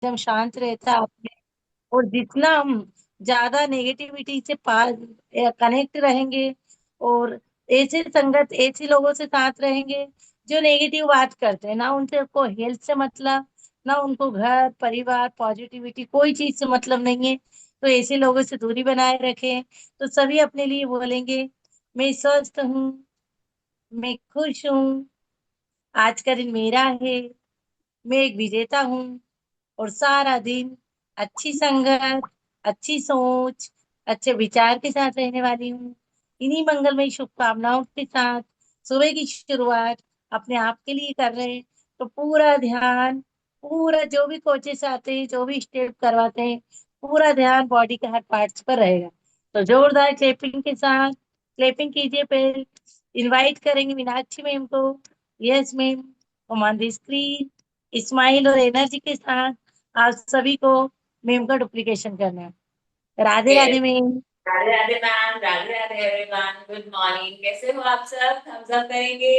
एकदम शांत रहता है। और जितना हम ज्यादा नेगेटिविटी से पास कनेक्ट रहेंगे, और ऐसे संगत ऐसे लोगों से साथ रहेंगे जो नेगेटिव बात करते हैं, ना उनसे को हेल्थ से मतलब, ना उनको घर परिवार पॉजिटिविटी कोई चीज से मतलब नहीं है, तो ऐसे लोगों से दूरी बनाए रखें। तो सभी अपने लिए बोलेंगे, मैं स्वस्थ हूँ, मैं खुश हूँ, आज का दिन मेरा है, मैं एक विजेता हूँ, और सारा दिन अच्छी संगत, अच्छी सोच, अच्छे विचार के साथ रहने वाली हूँ। इन्हीं मंगलमय शुभकामनाओं के साथ सुबह की शुरुआत अपने आप के लिए कर रहे हैं, तो पूरा ध्यान, पूरा जो भी कोचेस आते हैं, जो भी स्टेप करवाते हैं, पूरा ध्यान बॉडी के हर पार्ट्स पर रहेगा। तो जोरदार क्लैपिंग के साथ क्लैपिंग कीजिए। पहले इनवाइट करेंगे मीनाक्षी मैम को। Yes ma'am, on the screen, smile और एनर्जी के साथ आप सभी को मेम का डुप्लीकेशन करना है। Radhe Radhe Yes. Ma'am. Radhe Radhe ma'am, Radhe Radhe everyone, good morning. कैसे हो आप सब? थम्स अप करेंगे।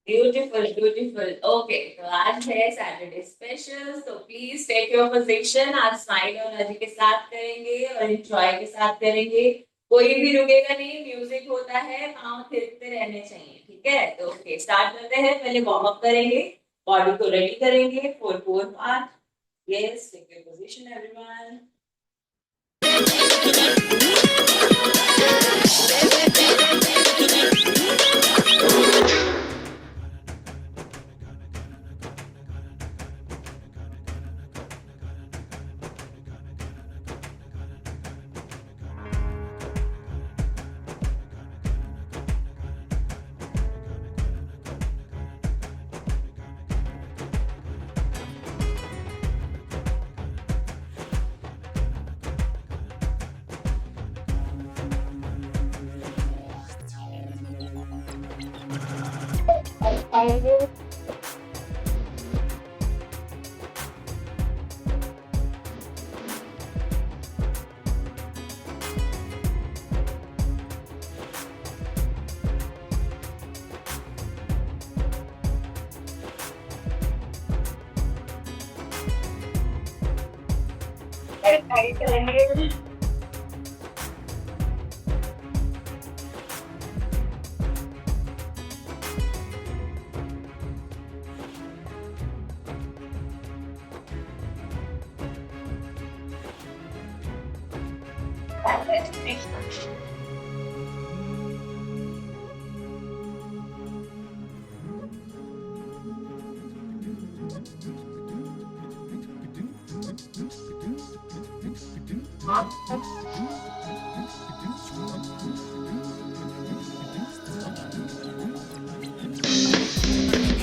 Beautiful beautiful. ओके, तो आज है सैटरडे स्पेशल, तो प्लीज टेक योर पोजीशन। आज स्माइल और एनर्जी के साथ करेंगे और एंजॉय के साथ करेंगे। कोई भी रुकेगा नहीं, म्यूजिक होता है, पाँव थिरकते रहने चाहिए, ठीक है? तो ओके, स्टार्ट करते हैं। पहले वार्म अप करेंगे, बॉडी को रेडी करेंगे for four part. Yes, take your position everyone.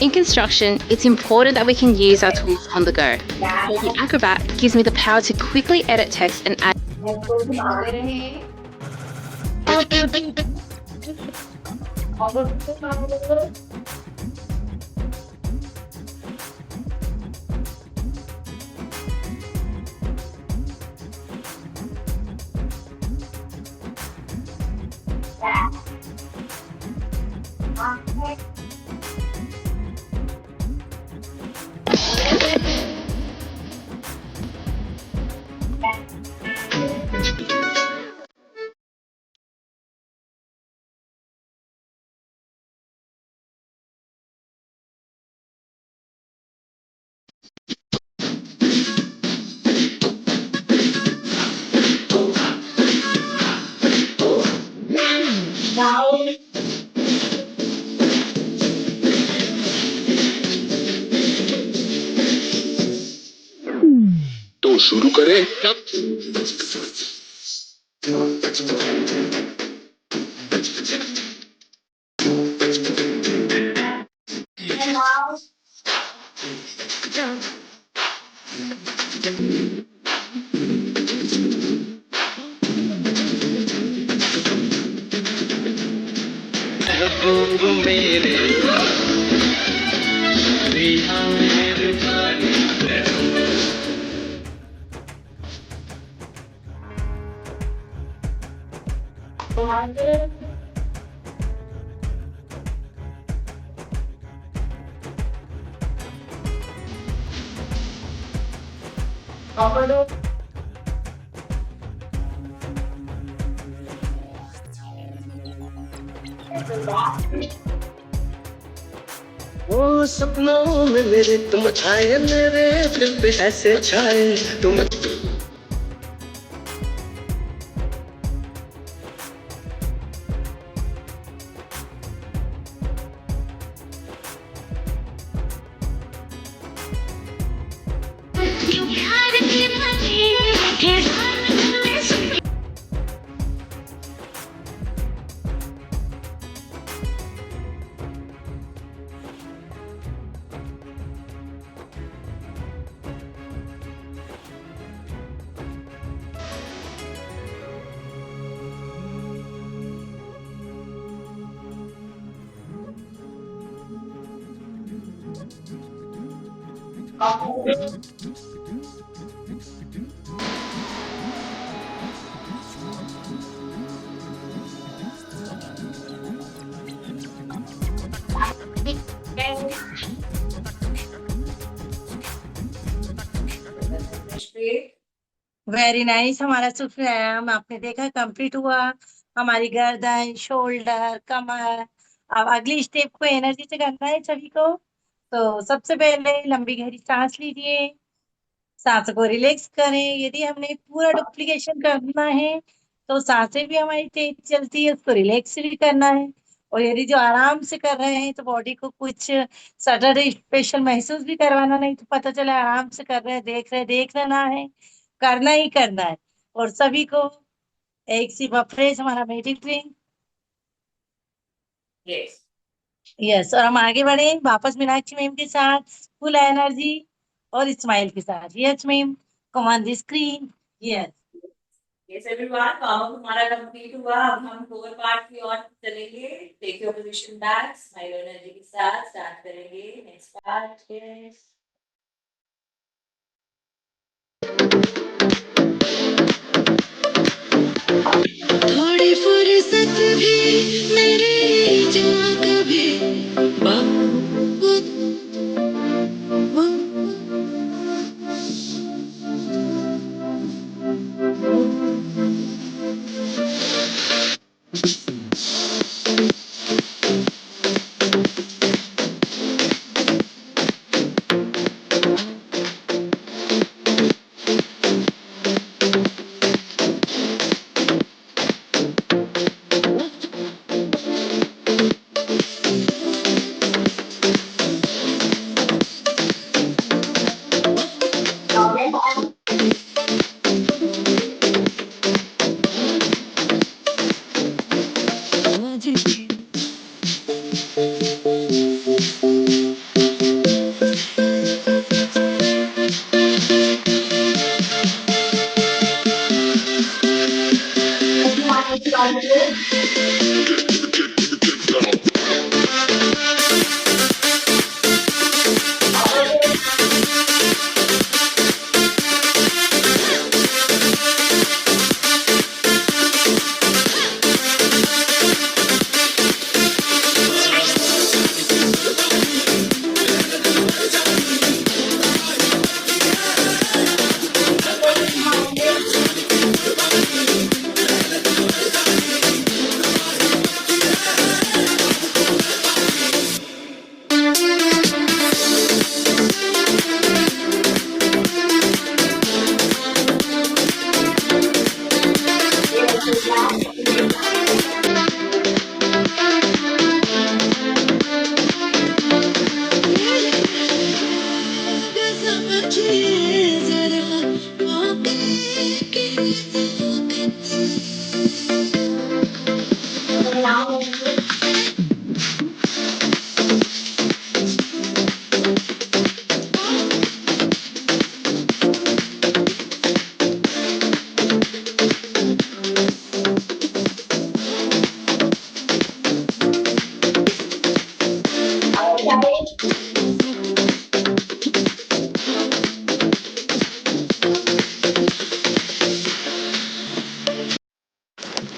In construction, it's important that we can use our tools on the go. The Acrobat gives me the power to quickly edit text and add. तो शुरू करें। मेरे वो सपनों में मेरे तुम आए, मेरे दिल पे ऐसे छाए तुम। Very nice. हमारा सूक्ष्म व्यायाम आपने देखा कंप्लीट हुआ। हमारी गर्दन, शोल्डर, कमर। अब अगली स्टेप को एनर्जी से करना है सभी को। तो सबसे पहले लंबी गहरी सांस लीजिए। सांस को रिलैक्स करें। यदि हमने पूरा डुप्लीकेशन करना है तो सांसें भी हमारी तेज चलती है, उसको रिलैक्स भी करना है। और यदि जो आराम से कर रहे हैं तो बॉडी को कुछ सडन स्पेशल महसूस भी करवाना नहीं, तो पता चला आराम से कर रहे हैं, देख लेना है, करना ही करना है। और सभी को एक सी बफरेज हमारा मेडिटेटिंग। Yes. यस, और हम आगे बढ़े वापस मीनाक्षी मैम के साथ फुल एनर्जी और स्माइल के साथ। Yes ma'am, come on the screen. Yes. Yes, everyone. Warm up हमारा कंप्लीट हुआ। अब हम लोअर पार्ट की ओर चलेंगे। Take your position back, smile energy के साथ स्टार्ट करेंगे नेक्स्ट पार्ट। यस, थोड़ी फुर्सत भी मेरी जहाँ कभी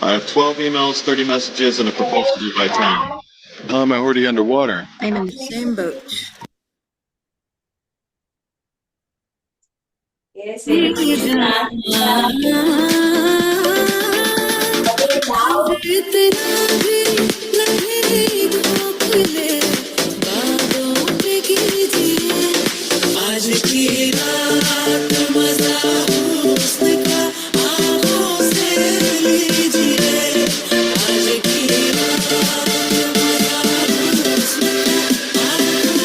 I have 12 emails, 30 messages, and a proposal due by 10. I'm already underwater. I'm in the same boat. Yes, yes. आज की रात मजा हुस्न का आंखों से लीजिए आज की रात मजा हुस्न का आंखों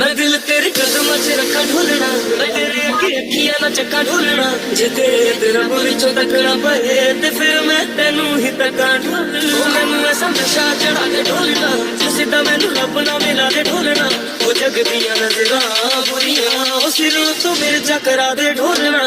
मैं दिल तेरे कदम च रखा ढोलना मैं तेरे अगे अखियां ना चक्का ढोलना जे तेरे तेरा बोली चो तकना पए ते फिर मैं तेनू ही तका ढोलना मैनू ऐसा नशा चढ़ा के ढोलना जिसदा मैनू रब ना मिला दे ढोलना ओ जग दियां नजरां बुरियां ओ सिरों तो मिर्जा करा दे ढोलना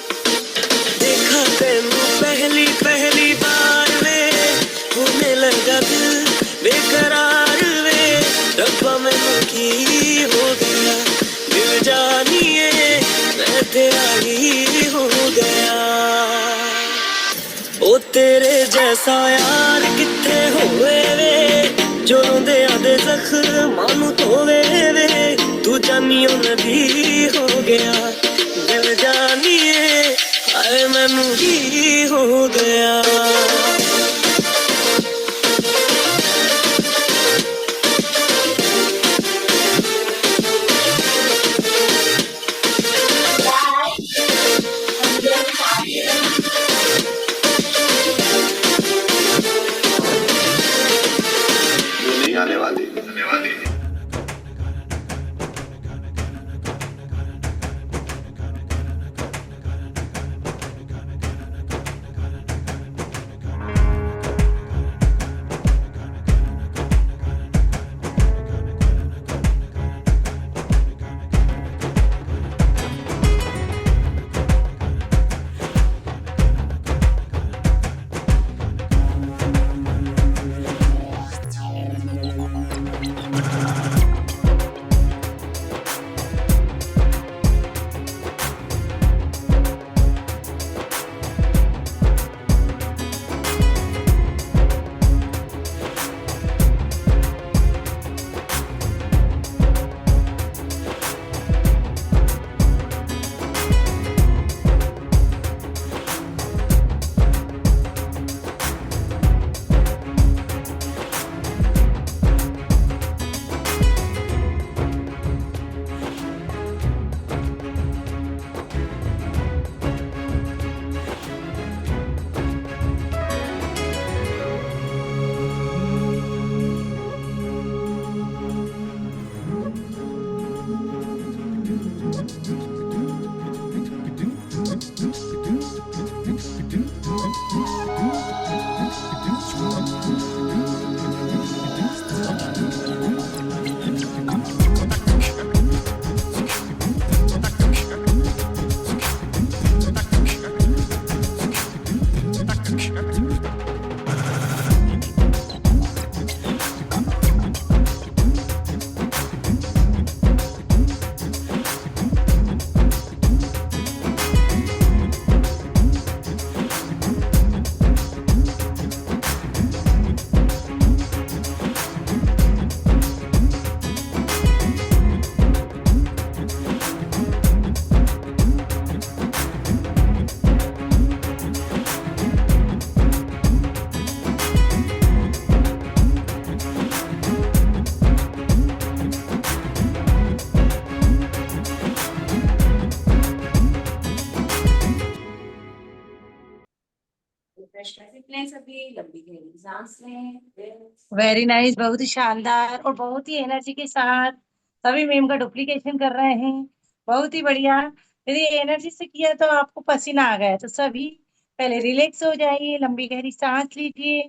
देखा तेनू पहली पहली बार वे होने लगा दिल बेकरार वे रब्बा मैनू की हो गया दिल जानिए मैं तेरा ही हो गया ओ तेरे जैसा यार किथे होवे वे जो रोंदे आदे जख्मां नू धोवे वे तू जानियो नबी हो गया दिल जानिए हाय मैनू ही हो गया नहीं आने वाली फ्रेश लें, सभी लंबी गहरी सांस लें। वेरी नाइस, बहुत ही शानदार और बहुत ही एनर्जी के साथ सभी मेम का डुप्लीकेशन कर रहे हैं। बहुत ही बढ़िया। यदि एनर्जी से किया तो आपको पसीना आ गया तो सभी पहले रिलैक्स हो जाइए, लंबी गहरी सांस लीजिए।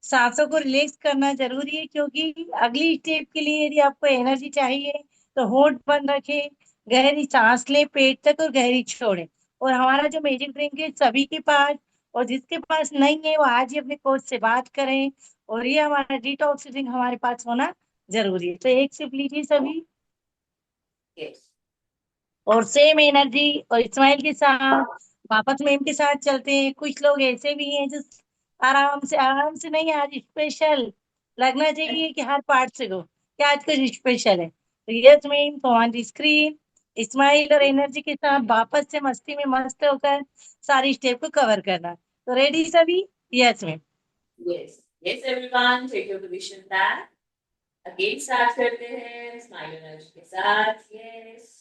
सांसों को रिलैक्स करना जरूरी है, क्योंकि अगली स्टेप के लिए यदि आपको एनर्जी चाहिए तो होंठ बंद रखे, गहरी सांस ले पेट तक और गहरी छोड़े। और हमारा जो मैजिक ड्रिंक है सभी के पास, और जिसके पास नहीं है वो आज ही अपने कोच से बात करें। और ये हमारा डिटॉक्स ड्रिंक हमारे पास होना जरूरी है, तो एक सिप लीजिए सभी। यस। और सेम एनर्जी और स्माइल के साथ वापस मेम के साथ चलते हैं। कुछ लोग ऐसे भी हैं जो आराम से नहीं, आज स्पेशल लगना चाहिए कि हर पार्ट से गो क्या आज कुछ स्पेशल है। तो यस मेम, तो ऑन दी स्क्रीन स्माइल और एनर्जी के साथ वापस से मस्ती में मस्त होकर सारी स्टेप को कवर करना। तो रेडी सभी? Yes ma'am. Yes yes everyone, take your position back. Again start करते हैं स्माइल एनर्जी के साथ। यस।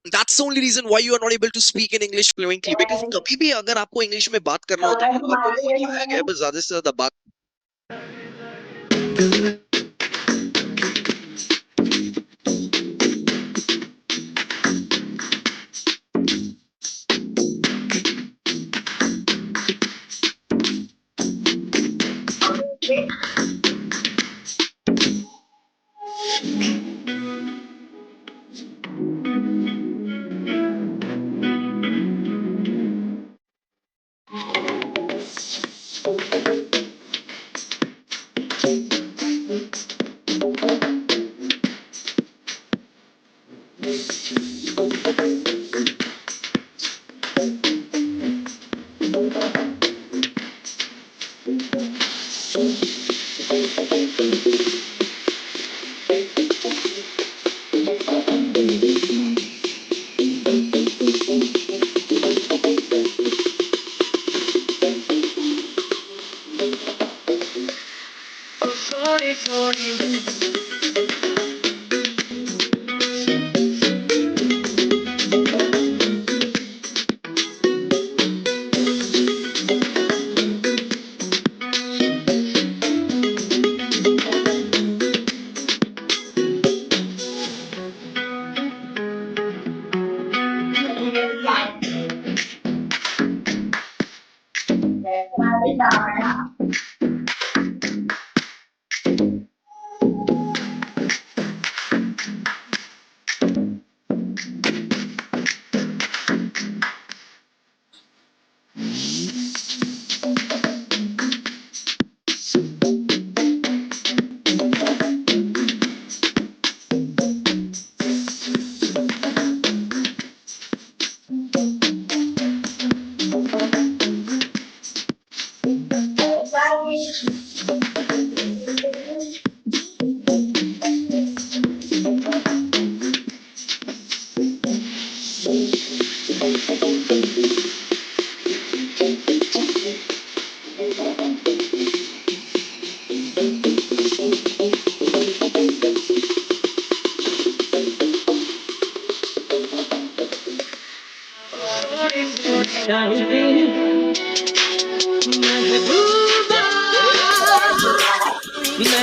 That's the only reason why you are not able to speak in English fluently, because कभी भी अगर आपको इंग्लिश में बात करना होता है तो आपको बोल दिया गया है बस ज्यादा से ज्यादा बात।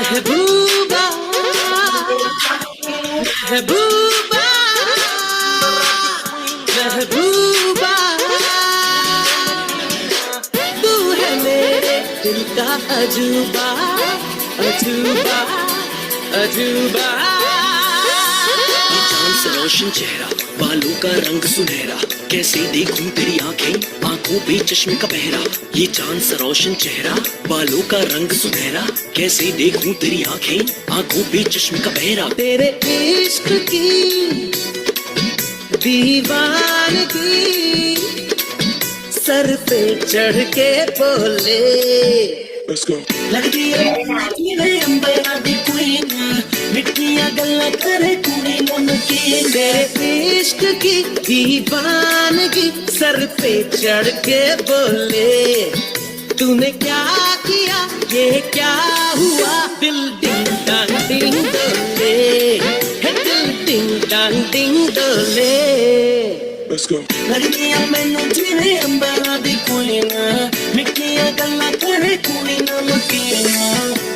महबूबा महबूबा महबूबा, तू है मेरे दिल का अजूबा अजूबा अजूबा। ये चांद सा रोशन चेहरा, बालों का रंग सुनहरा, कैसे देखूं तेरी आंखें आंखों पे चश्मे का पहरा। ये चांद सा रोशन चेहरा, बालों का रंग सुनहरा, कैसे देखूं तेरी आंखें आंखों पे चश्मे का पहरा। तेरे इश्क की दीवानगी सर पे चढ़ के बोले, Let's go. लगदी है मेरे अंबरा दी queen, मिठियां गल्लां करे कुड़ी नमकीन, तेरे इश्क की दीवानगी सर पे चढ़ के बोले, तूने क्या किया ये क्या हुआ, दिल डिंग डांग डिंग डोले, है दिल डिंग डांग डिंग डोले। Let's go. लड़कियां मैनू जिवे अंबरा दी queen, मिठियां गल्लां करे कुड़ी नमकीन,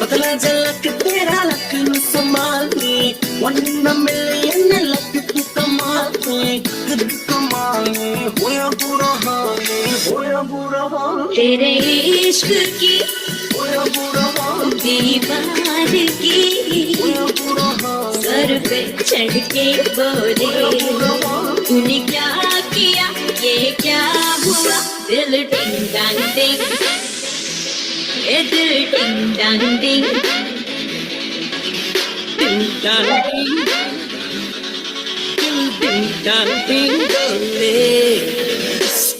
पतला झलक तेरा लक नू संभाली, one in a million luck तू कमाली, दिल कमाली, होया बुरा हाल, होया बुरा हाल, तेरे इश्क की होया बुरा हाल, दीवानगी होया बुरा हाल, सर पे चढ़ के बोले, तूने क्या किया ये क्या हुआ, दिल डिंग डांग डिंग, ये दिल डिंग डांग डिंग, डिंग डांग डिंग, दिल डिंग डांग डिंग डोले।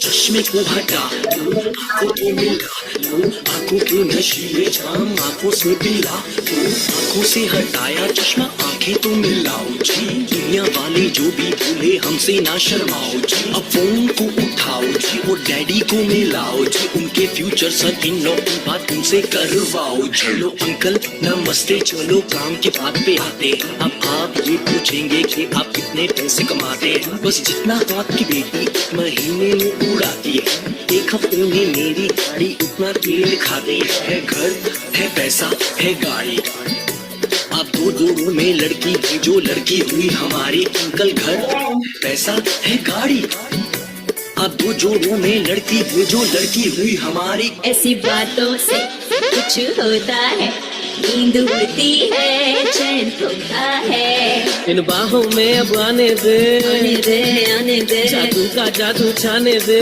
चश्मे को हटा आंखों को मिला, आंखों के नशीले जाम आंखों से पिला, आंखों से हटाया चश्मा आंखें तो मिलाओ जी, दुनिया वाले जो भी भूले हमसे ना शर्माओ जी, अब फोन को उठाओ जी और डैडी को मिलाओ जी, उनके फ्यूचर सर इन लॉ की बात उनसे करवाओ, चलो अंकल नमस्ते, चलो काम की बात पे आते, अब आप ये पूछेंगे कि आप कितने पैसे कमाते हैं, बस जितना आपकी बेटी महीने में उड़ाती है, एक हफ्ते में मेरी गाड़ी उतना तेल खाती है, घर है पैसा है गाड़ी, आप दो जोड़ों में लड़की है जो लड़की हुई हमारी, अंकल घर पैसा है गाड़ी, आप दो जोड़ों में लड़की है जो लड़की हुई हमारी, ऐसी बातों से कुछ होता है, नींद उड़ती है चैन होता है, इन बाहों में अब आने दे आने दे, जादू का जादू छाने दे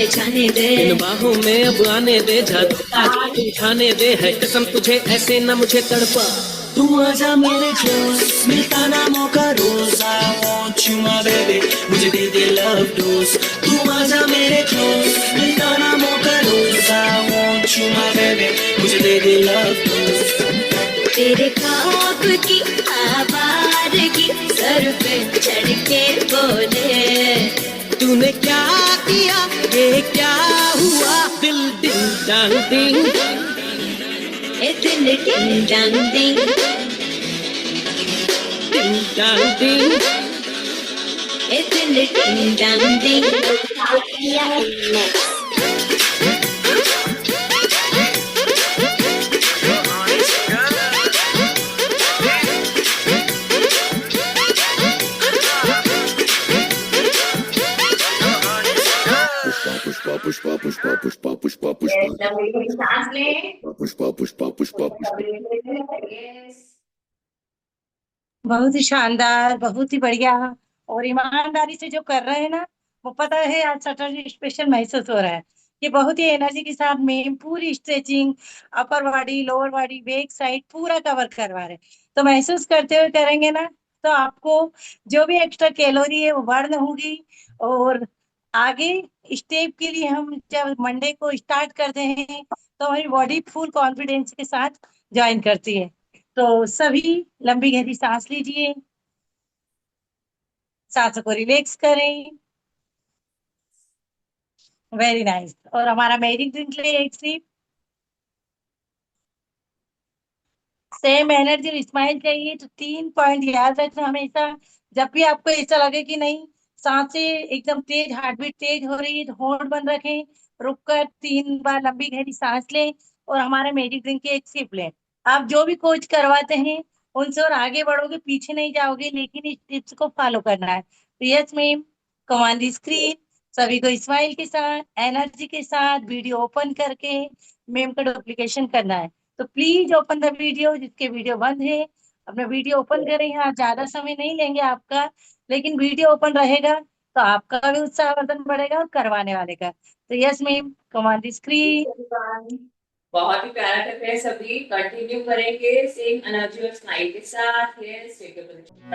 छाने दे, इन बाहों में अब आने दे, जादू का जादू छाने दे, है कसम तुझे ऐसे न मुझे तड़पा, तू आजा मेरे क्लोज, मिलता ना मौका रोज, I want you my baby, मुझे दे दे लव डोज, तू आजा मेरे क्लोज, मिलता ना मौका रोज, I want you my baby, मुझे दे दे लव डोज, तेरे ख्वाब की आवारगी सर पे चढ़ के बोले, तूने क्या किया ये क्या हुआ, दिल डिंग डांग डिंग, ए दिल डिंग डांग डिंग, डिंग डांग डिंग, ए दिल डिंग डांग डिंग। पुष्पा पुष्पा पुष्पा पुष्पा पुष्पा सांस लें, पुष्पा पुष्पा पुष्पा पुष्पा। Yes. बहुत ही शानदार, बहुत ही बढ़िया, और ईमानदारी से जो कर रहे हैं ना, वो पता है आज सैटरडे स्पेशल महसूस हो रहा है। ये बहुत ही एनर्जी के साथ में पूरी stretching, upper body, lower body, back side पूरा कवर करवा रहे हैं। तो महसूस करते हुए करेंगे ना, तो आपको जो भी एक्स्ट्रा कैलोरी है वो बर्न होगी, और आगे स्टेप के लिए हम जब मंडे को स्टार्ट करते हैं तो हमारी बॉडी फुल कॉन्फिडेंस के साथ ज्वाइन करती है। तो सभी लंबी गहरी सांस लीजिए, सांसों को रिलैक्स करें। Very nice. और हमारा मैजिक ड्रिंक ले एक सिप। सेम एनर्जी और स्माइल चाहिए तो 3 पॉइंट याद रखना हमेशा। जब भी आपको ऐसा लगे कि नहीं, सांसें एकदम तेज, हार्ट बीट तेज हो रही है, तो होल्ड बंद रखें, रुककर 3 बार लंबी गहरी सांस लें और हमारे मैजिक ड्रिंक की एक सिप लें। आप जो भी कोच करवाते हैं उनसे और आगे बढ़ोगे, पीछे नहीं जाओगे, लेकिन इस टिप्स को फॉलो करना है। तो यस मैम, कमांड दी स्क्रीन। सभी को स्माइल के साथ, एनर्जी के साथ वीडियो ओपन करके मैम का डुप्लीकेशन करना है। तो प्लीज ओपन द वीडियो, जिसके वीडियो बंद है अपना वीडियो ओपन करें। यहाँ ज्यादा समय नहीं लेंगे आपका, लेकिन वीडियो ओपन रहेगा तो आपका भी उत्साहवर्धन बढ़ेगा और करवाने वाले का। तो यस मैम, कमांड दी स्क्रीन। बहुत ही प्यारा कर रहे हैं सभी, कंटिन्यू करेंगे सेम एनर्जी और स्माइल के साथ। Yes, take your position.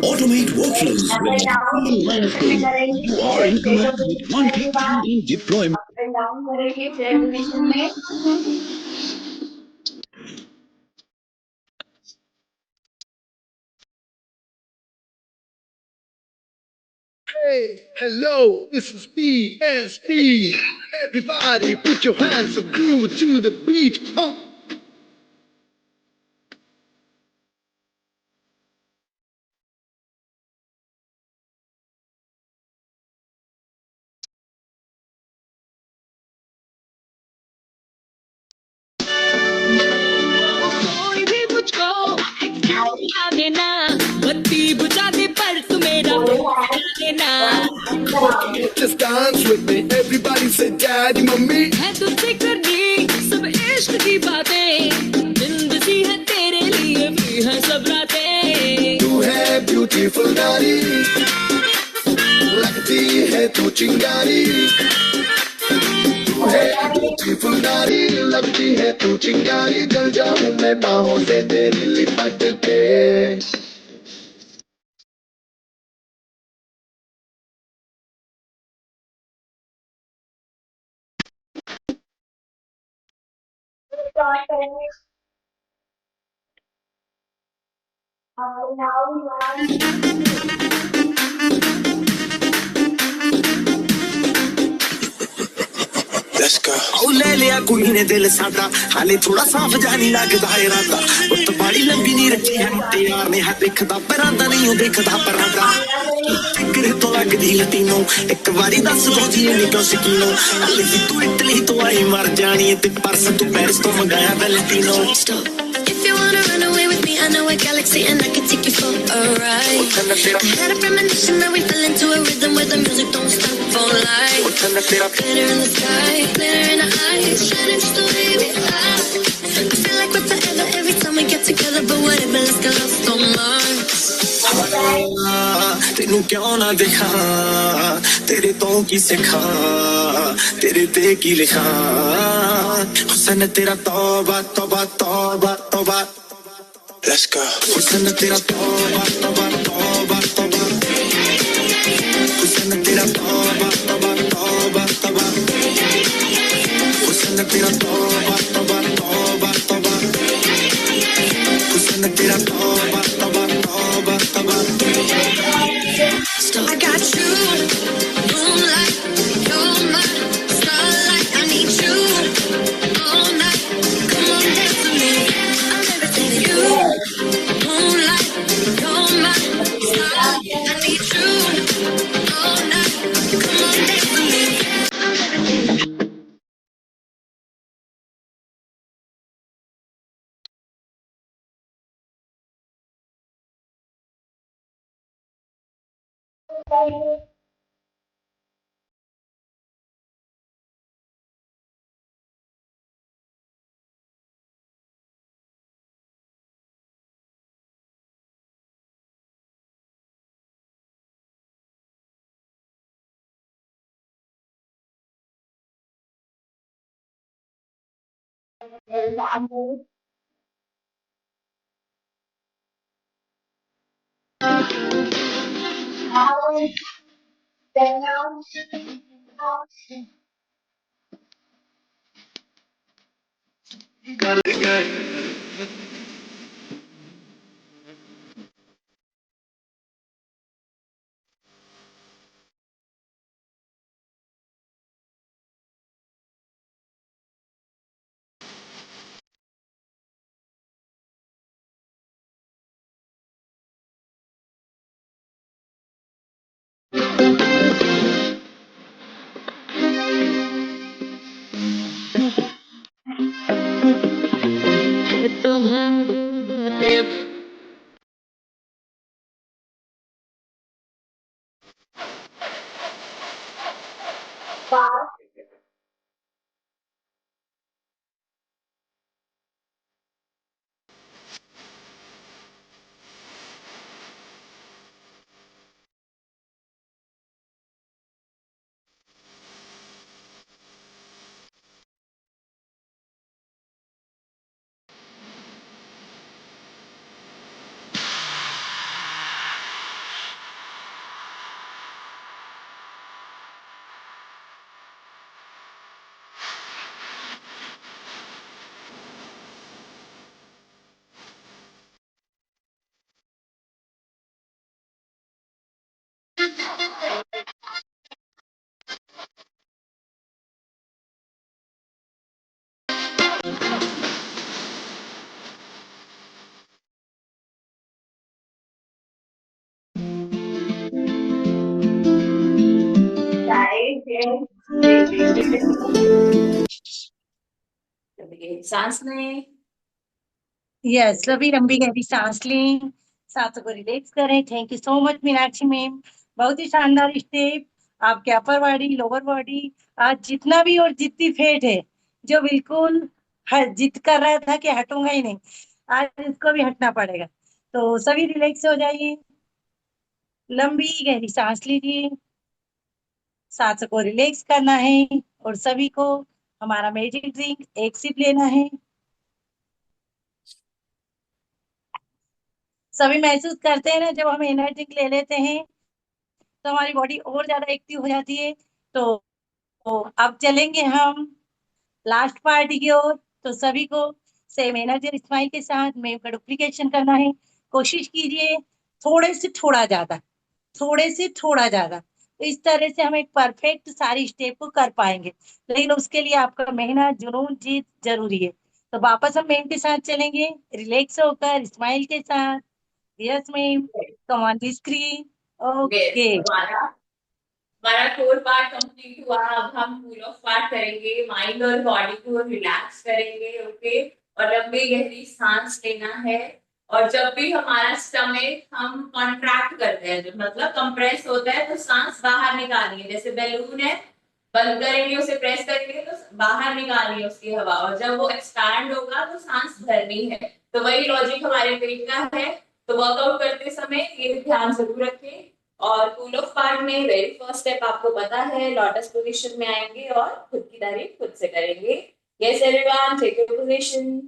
Automate workflows with Landscape. You are in command with one-click and deployment. Hey, hello, this is PSP. Everybody put your hands up, groove to the beat. कोई भी मुझको दिखा देना बत्ती बुझा दे पर तू मेरा दिखा देना Just dance with me. Everybody say daddy, mommy. है तुझसे करनी सब इश्क की बातें जिंदगी है तेरे लिए भी है सब रातें तू है beautiful नारी, लगती है तू चिंगारी. तू है beautiful नारी, लगती है तू चिंगारी. जल जाऊं मैं बाहों से तेरी लिपट के. Let's go. ਉਹ ਲੈ ਲਿਆ ਕੁੜੀ ਨੇ ਦਿਲ ਸਾਡਾ ਹਾਲੇ ਥੋੜਾ ਸਾਫ ਜਾਨੀ ਲੱਗਦਾ ਏ ਰਾਤਾ ਉੱਤ ਬਾੜੀ ਲੰਬੀ ਨਹੀਂ ਰੱਖੀ ਹੈ ਮੁੱਤੇ ਯਾਰ ਨੇ ਹੈ ਦੇਖਦਾ ਪਰਾਂਦਾ ਨਹੀਂ ਉਹ ਦੇਖਦਾ ਪਰਾਂਦਾ ਫਿਕਰ ਤੋਂ ਲੱਗਦੀ ਲੱਤੀ ਨੂੰ ਇੱਕ ਵਾਰੀ ਦੱਸ ਦੋ ਜੀ ਨਹੀਂ ਕਿਉਂ ਸ਼ਕੀਨੋ ਹਾਲੇ ਵੀ ਤੂੰ ਇਟਲੀ ਤੋਂ ਆਈ ਮਰ ਜਾਣੀ ਤੇ ਪਰਸ ਤੂੰ ਪੈਰਿਸ ਤੋਂ ਮੰਗਾਇਆ ਵੈਲੈਂਟੀਨੋ If you wanna run away with me, I know a galaxy and I can take you for a ride. I had a premonition that we fell into a rhythm where the music don't stop for life. Glitter in the sky, glitter in our eyes, shining just the way we are. I feel like we're forever every time we get together, but whatever, let's get lost on Mars. ਤੈਨੂੰ ਕਿਉਂ ਨਾ ਦਿਖਾਂ ਤੇਰੇ ਤੋਂ ਕੀ ਸਿੱਖਾਂ ਤੇਰੇ ਤੇ ਕੀ ਲਿਖਾਂ ਹੁਸਨ ਤੇਰਾ ਤੌਬਾ ਤੌਬਾ ਤੌਬਾ ਤੌਬਾ Let's go. ਹੁਸਨ ਤੇਰਾ ਤੌਬਾ ਤੌਬਾ ਤੌਬਾ ਤੌਬਾ ਹੁਸਨ ਤੇਰਾ ਤੌਬਾ ਤੌਬਾ ਤੌਬਾ ਤੌਬਾ ਹੁਸਨ ਤੇਰਾ ਤੌਬਾ ਤੌਬਾ ਤੌਬਾ ਤੌਬਾ ਹੁਸਨ ਤੇਰਾ ਤੌਬਾ ਤੌਬਾ ਤੌਬਾ ਤੌਬਾ I got you, moonlight, you're my starlight. I need you all night. Come on, dance with me. I'm everything to you. Moonlight, you're my starlight. I need you all night. Come on, dance with me. I'm everything to you. सांस लें। Yes, सभी लंबी गहरी सांस लें, सांसों को relax करें। Thank you so much Meenakshi ma'am, बहुत ही शानदार स्टेप। आपके अपर बॉडी, लोअर बॉडी, आज जितना भी और जितनी फेट है, जो बिल्कुल जिद कर रहा था कि हटूंगा ही नहीं, आज इसको भी हटना पड़ेगा। तो सभी रिलैक्स हो जाइए, लंबी गहरी सांस लीजिए, सांसों को रिलैक्स करना है और सभी को हमारा मैजिक ड्रिंक एक सिप लेना है। सभी महसूस करते हैं ना, जब हम एनर्जी ले लेते हैं तो हमारी बॉडी और ज्यादा एक्टिव हो जाती है। तो अब चलेंगे हम लास्ट पार्टी की ओर। तो सभी को सेम एनर्जी और स्माइल के साथ मेव का डुप्लीकेशन करना है। कोशिश कीजिए थोड़े से थोड़ा ज्यादा, थोड़े से थोड़ा ज्यादा, तो इस तरह से हम एक परफेक्ट सारी स्टेप को कर पाएंगे। लेकिन उसके लिए आपका मेहनत, जुनून, जीत जरूरी है। तो वापस हम मेम के साथ चलेंगे, रिलैक्स होकर स्माइल के साथ। Yes ma'am, come on the screen. Yes, okay, हमारा कोर पार्ट कंप्लीट हुआ। अब हम कूल ऑफ पार्ट करेंगे, माइंड और बॉडी को रिलैक्स करेंगे। ओके, और लंबी गहरी सांस लेना है। और जब भी हमारा स्टमक हम कॉन्ट्रैक्ट करते हैं, जो मतलब कंप्रेस होता है, तो सांस बाहर निकालिए। जैसे बैलून है, बंद करेंगे, उसे प्रेस करेंगे तो बाहर निकालिए उसकी हवा, और जब वो एक्सपैंड होगा तो सांस भरनी है। तो वही लॉजिक हमारे पेट का है। तो वर्कआउट करते समय ये ध्यान जरूर रखें। और कूल ऑफ पार्ट में वेरी फर्स्ट स्टेप आपको पता है, लोटस पोजीशन में आएंगे और खुद की तारीफ खुद से करेंगे। Yes everyone, take your position.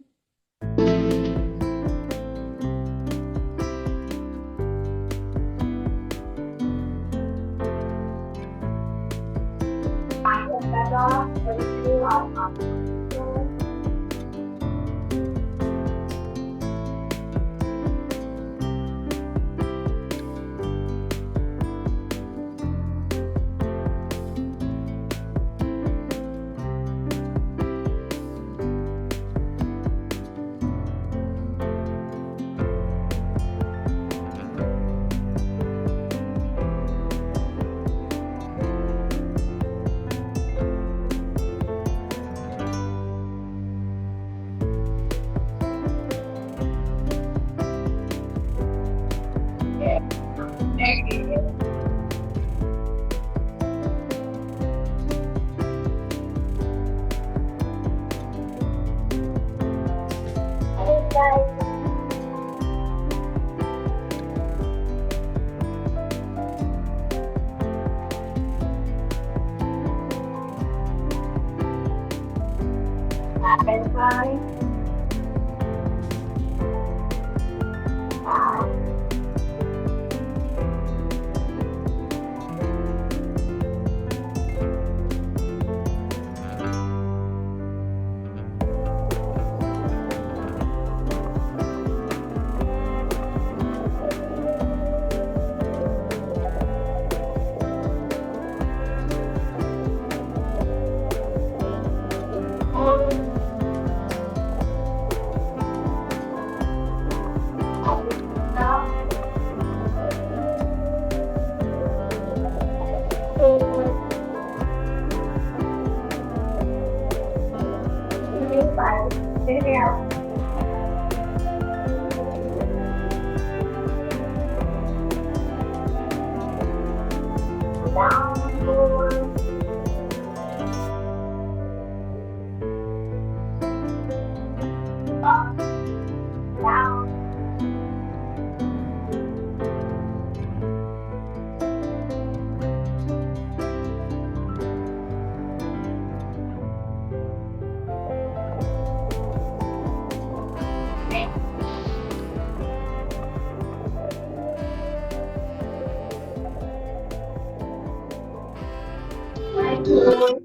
Hold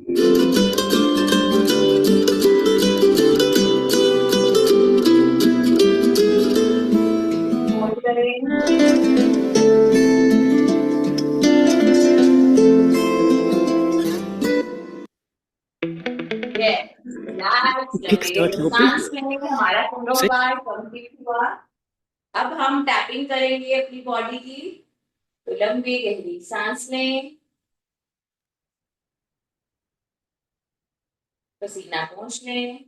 करें। सांस लेने में हमारा पूरा पार्ट कंप्लीट हुआ। अब हम टैपिंग करेंगे अपनी बॉडी की। तो लंबी गहरी सांस लें, पसीना पोंछ लें।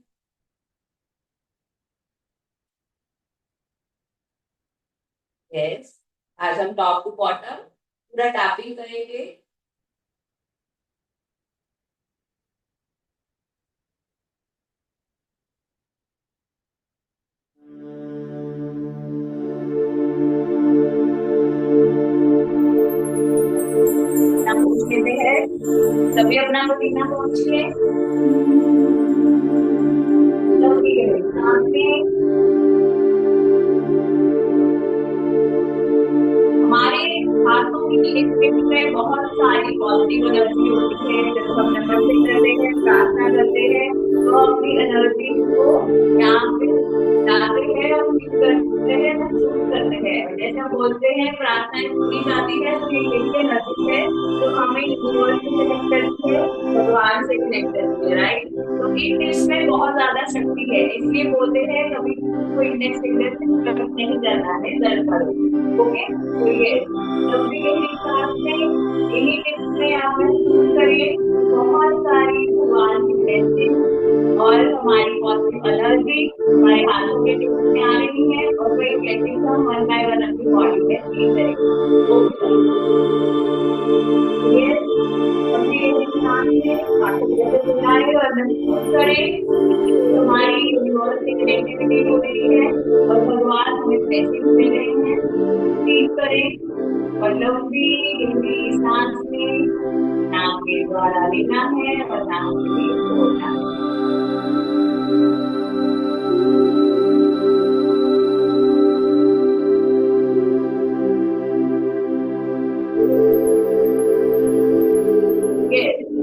यस, आज हम टॉप टू बॉटम पूरा टैपिंग करेंगे। लेते हैं सभी अपना पसीना पहुंचिए। हमारे हाथों की लिफ्ट में बहुत सारी पॉजिटिव एनर्जी होती है। जब हम नमस्ते करते हैं, प्रार्थना करते हैं, तो अपनी एनर्जी को यहाँ पे लाते हैं और करते हैं, महसूस करते हैं। जैसे हम बोलते हैं प्रार्थना की जाती है, तो ये एनर्जी है जो हमें यूनिवर्स से कनेक्ट करती है, भगवान से कनेक्ट करती है, राइट। तो इसमें बहुत ज्यादा शक्ति है, इसलिए बोलते हैं कभी कोई इंडेक्स फिंगर नहीं करना है, दर्द करो। ओके, तो ये इन्हीं टिप्स में आप महसूस करिए बहुत सारी भगवान की ब्लेसिंग और हमारी पॉजिटिव एनर्जी हमारे हाथों के टिप्स में आ रही है और वही ब्लेसिंग हम वन बाय वन अपनी बॉडी में फील करेंगे। और महसूस करें हमारी यूनिवर्स से कनेक्टिविटी हो रही है और भगवान हमें ब्लेसिंग दे रहे हैं। फील करें और लंबी गहरी सांस में नाक के द्वारा लेना है और नाक से छोड़ना है।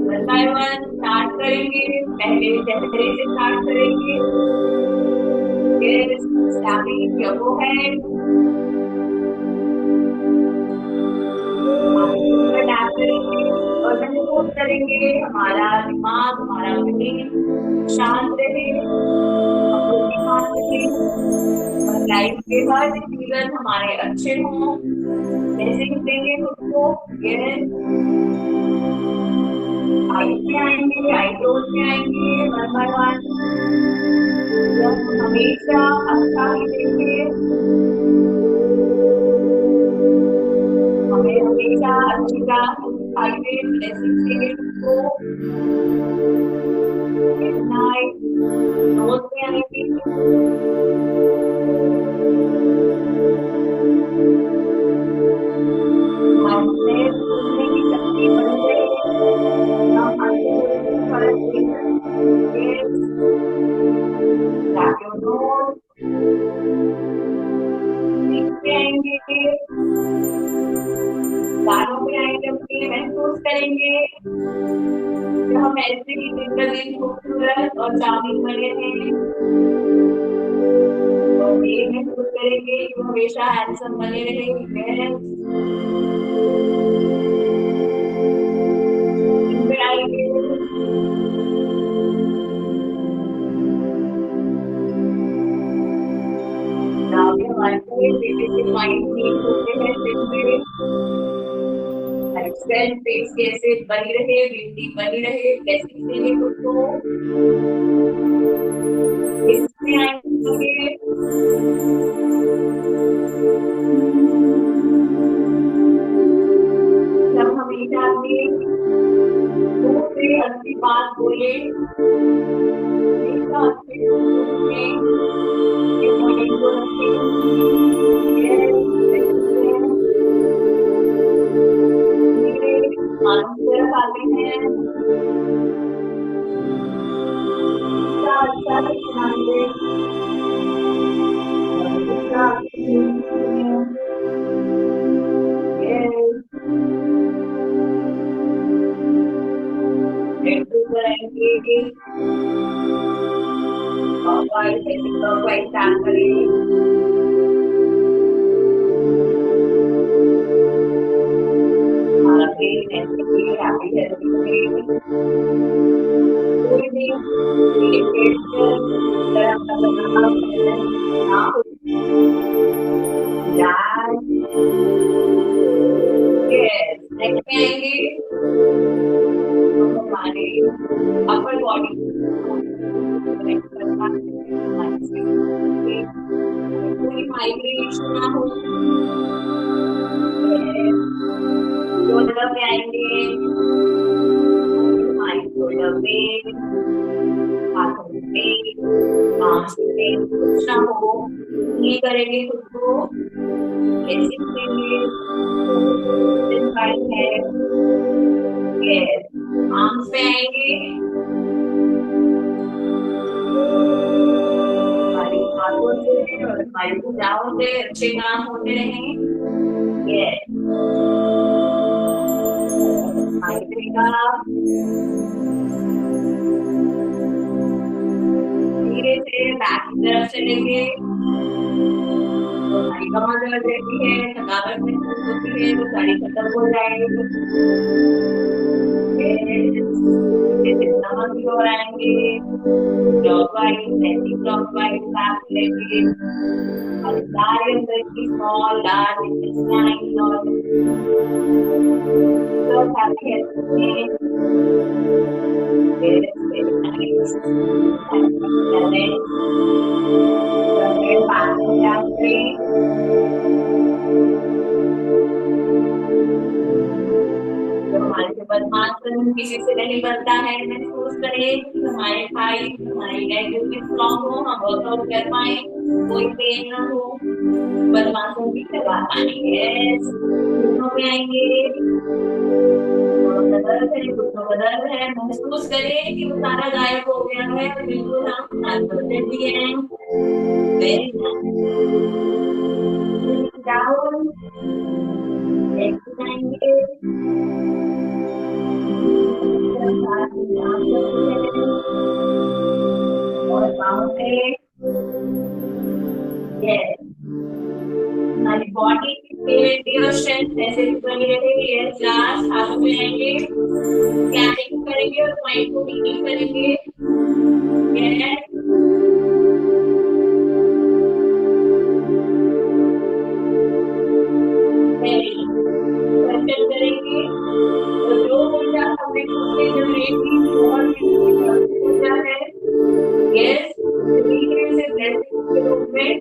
वन बाय वन स्टार्ट करेंगे। पहले चेहरे से स्टार्ट करेंगे। स्टार्टिंग योगो है, करेंगे और महसूस करेंगे हमारा दिमाग, हमारा ब्रेन शांत रहे, शांत रहे और लाइफ के हर डिसीजन हमारे अच्छे हों। जैसे ही देंगे खुद को, आइज में आएंगे, आईब्रोज में आएंगे, वन बाय वन हमेशा अच्छा ही देंगे। हमें हमेशा अच्छी बात दिखाई दे, ब्लेसिंग देंगे खुद को। नोज में आएंगे, सुनने की शक्ति बढ़ जाएगी। हम गानों में आएंगे, अपनी महसूस करेंगे कि हम ऐसे ही जिंदगी खूबसूरत और शामिल बने हैं और ये महसूस करेंगे कि हमेशा हैंडसम बने रहेंगे। फेस कैसे बनी रहे, ब्यूटी बनी रहे, ब्लेसिंग देंगे खुद को। इसमें आएंगे जब हमेशा अपने मुंह से अच्छी बात बोले, हमेशा अच्छे आते हैं, अच्छा सुनाइए। करेंगे क्लॉकवाइज स्टार्ट करें। हमारा ब्रेन ऐसे ही हैप्पी हेल्थी बने। कोई भी इरिटेशन अगर आपका तनाव ना हो जाए। यस, नेक्स्ट में आएंगे तो हमारे अपर बॉडी कनेक्ट करना है, कोई माइग्रेशन ना हो। शोल्डर पे आएंगे, हमारी शोल्डर पे, हाथों पे, आर्म्स पे कुछ ना हो, ये करेंगे खुद को ऐसे करेंगे। है यस, आर्म्स पे आएंगे, हमारी हाथों से और हमारी भुजाओं से अच्छे काम होते रहें। यस, धीरे से बैक की तरफ चलेंगे। हमारी कमर दर्द रहती है, थकावट महसूस होती है, वो सारी खत्म हो जाएगी। नमक की ओर आएंगे, क्लॉकवाइज एंटी क्लॉकवाइज बैक लेंगे। और सारे अंदर की स्मॉल लार्ज इंटेस्टाइन और हैप्पी हेल्थ हमारे से पद्मासन किसी से नहीं बनता है। महसूस करें कि हमारे थाई हमारी लेग भी स्ट्रॉन्ग हो, हम वर्कआउट कर पाए, कोई पेन ना हो, पद्मासन भी करवा पाएंगे। घुटनों में आएंगे, दर्द है, घुटनों का दर्द है, महसूस करें कि वो सारा गायब हो गया है, बिल्कुल हम कॉन्फिडेंट भी हैं। वेरी डाउन जाएंगे और पाँव पे हमारी बॉडी की स्ट्रेंथ ऐसे भी बनी रहेगी। लास्ट हाथों में आएंगे, स्कैनिंग करेंगे और माइंड को हीलिंग करेंगे। करेंगे तो जो ऊर्जा हमें खुद से जनरेट की बहुत ऊर्जा है, यस, धीरे से ब्लेसिंग के रूप में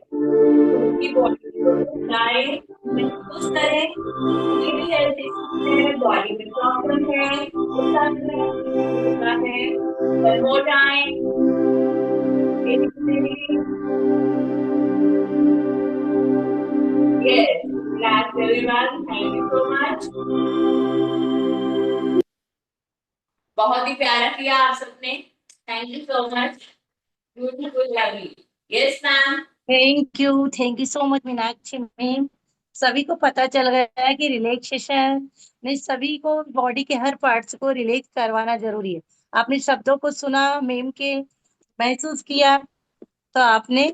उनकी बॉडी को जाए, महसूस करें कि भी हेल्थ है, बॉडी में प्रॉब्लम है, होता है। One more time, yes, relax everyone, thank you so much। बहुत ही प्यारा किया आप सबने, thank you so much, beautiful lovely. Yes ma'am. Thank you so much Meenakshi ma'am. सभी को पता चल गया है कि रिलैक्सेशन में सभी को बॉडी के हर पार्ट्स को रिलैक्स करवाना जरूरी है। आपने शब्दों को सुना, मैम के महसूस किया, तो आपने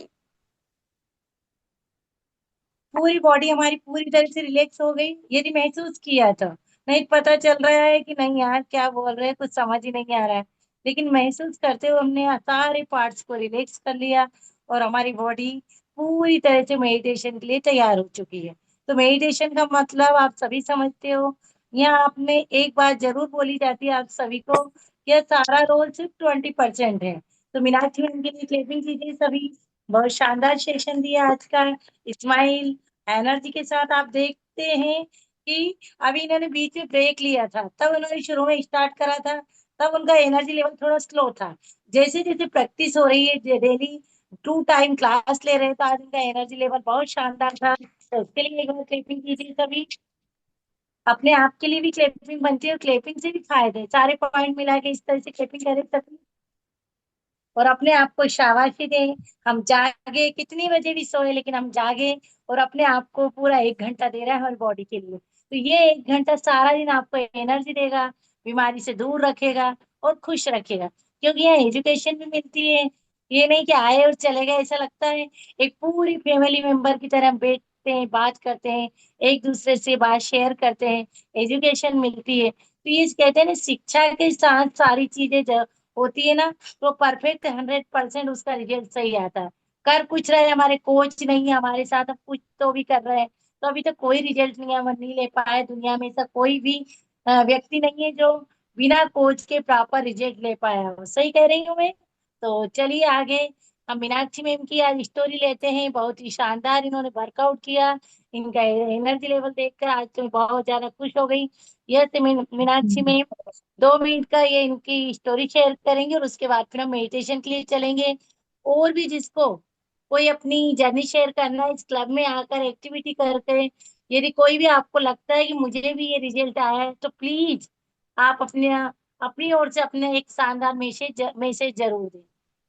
पूरी बॉडी हमारी पूरी तरह से रिलैक्स हो गई, यदि महसूस किया तो। नहीं पता चल रहा है कि नहीं यार क्या बोल रहे हैं, कुछ समझ ही नहीं आ रहा है, लेकिन महसूस करते हुए हमने सारे पार्ट्स को रिलैक्स कर लिया और हमारी बॉडी पूरी तरह से मेडिटेशन के लिए तैयार हो चुकी है। तो मेडिटेशन का मतलब आप सभी समझते हो। यहाँ आपने एक बात जरूर बोली जाती है आप सभी को, यह सारा रोल सिर्फ 20% है। तो मीनाक्षी मैम के लिए क्लैपिंग कीजिए सभी। बहुत शानदार सेशन दिया आज का, स्माइल एनर्जी के साथ। आप देखते हैं कि अभी इन्होंने बीच में ब्रेक लिया था, तब उन्होंने शुरू में स्टार्ट करा था, तब उनका एनर्जी लेवल थोड़ा स्लो था। जैसे जैसे प्रैक्टिस हो रही है, डेली 2 टाइम क्लास ले रहे हैं, तो आज उनका एनर्जी लेवल बहुत शानदार था। तो उसके लिए एक बार क्लैपिंग कीजिए सभी। अपने आप के लिए भी क्लैपिंग बनती है और क्लैपिंग से भी फायदे, सारे पॉइंट मिला के इस तरह से क्लैपिंग करें सभी और अपने आप को शाबाशी दें। हम जागे, कितनी बजे भी सोए, लेकिन हम जागे और अपने आप को पूरा 1 घंटा दे रहा है हमारी बॉडी के लिए। तो ये 1 घंटा सारा दिन आपको एनर्जी देगा, बीमारी से दूर रखेगा और खुश रखेगा। क्योंकि यहाँ एजुकेशन भी मिलती है। ये नहीं कि आए और चले गए, ऐसा लगता है एक पूरी फैमिली मेंबर की तरह बैठते हैं, बात करते हैं, एक दूसरे से बात शेयर करते हैं, एजुकेशन मिलती है। तो ये कहते हैं ना, शिक्षा के साथ सारी चीजें होती है ना, तो परफेक्ट 100% उसका रिजल्ट सही आता है। कर कुछ रहे, हमारे कोच नहीं है हमारे साथ, हम कुछ तो भी कर रहे हैं, तो अभी तक कोई रिजल्ट नहीं हम नहीं ले पाए। दुनिया में ऐसा कोई भी व्यक्ति नहीं है जो बिना कोच के प्रॉपर रिजल्ट ले पाया हो। सही कह रही हूँ मैं? तो चलिए आगे हम मीनाक्षी मैम की आज स्टोरी लेते हैं। बहुत ही शानदार इन्होंने वर्कआउट किया। इनका एनर्जी लेवल देखकर आज तो मैं बहुत ज्यादा खुश हो गई। यह तो मीनाक्षी मैम 2 मिनट का ये इनकी स्टोरी शेयर करेंगे और उसके बाद फिर हम मेडिटेशन के लिए चलेंगे। और भी जिसको कोई अपनी जर्नी शेयर करना है इस क्लब में आकर एक्टिविटी करके, यदि कोई भी आपको लगता है कि मुझे भी ये रिजल्ट आया है, तो प्लीज आप अपने अपनी ओर से अपने एक शानदार मैसेज जरूर दें।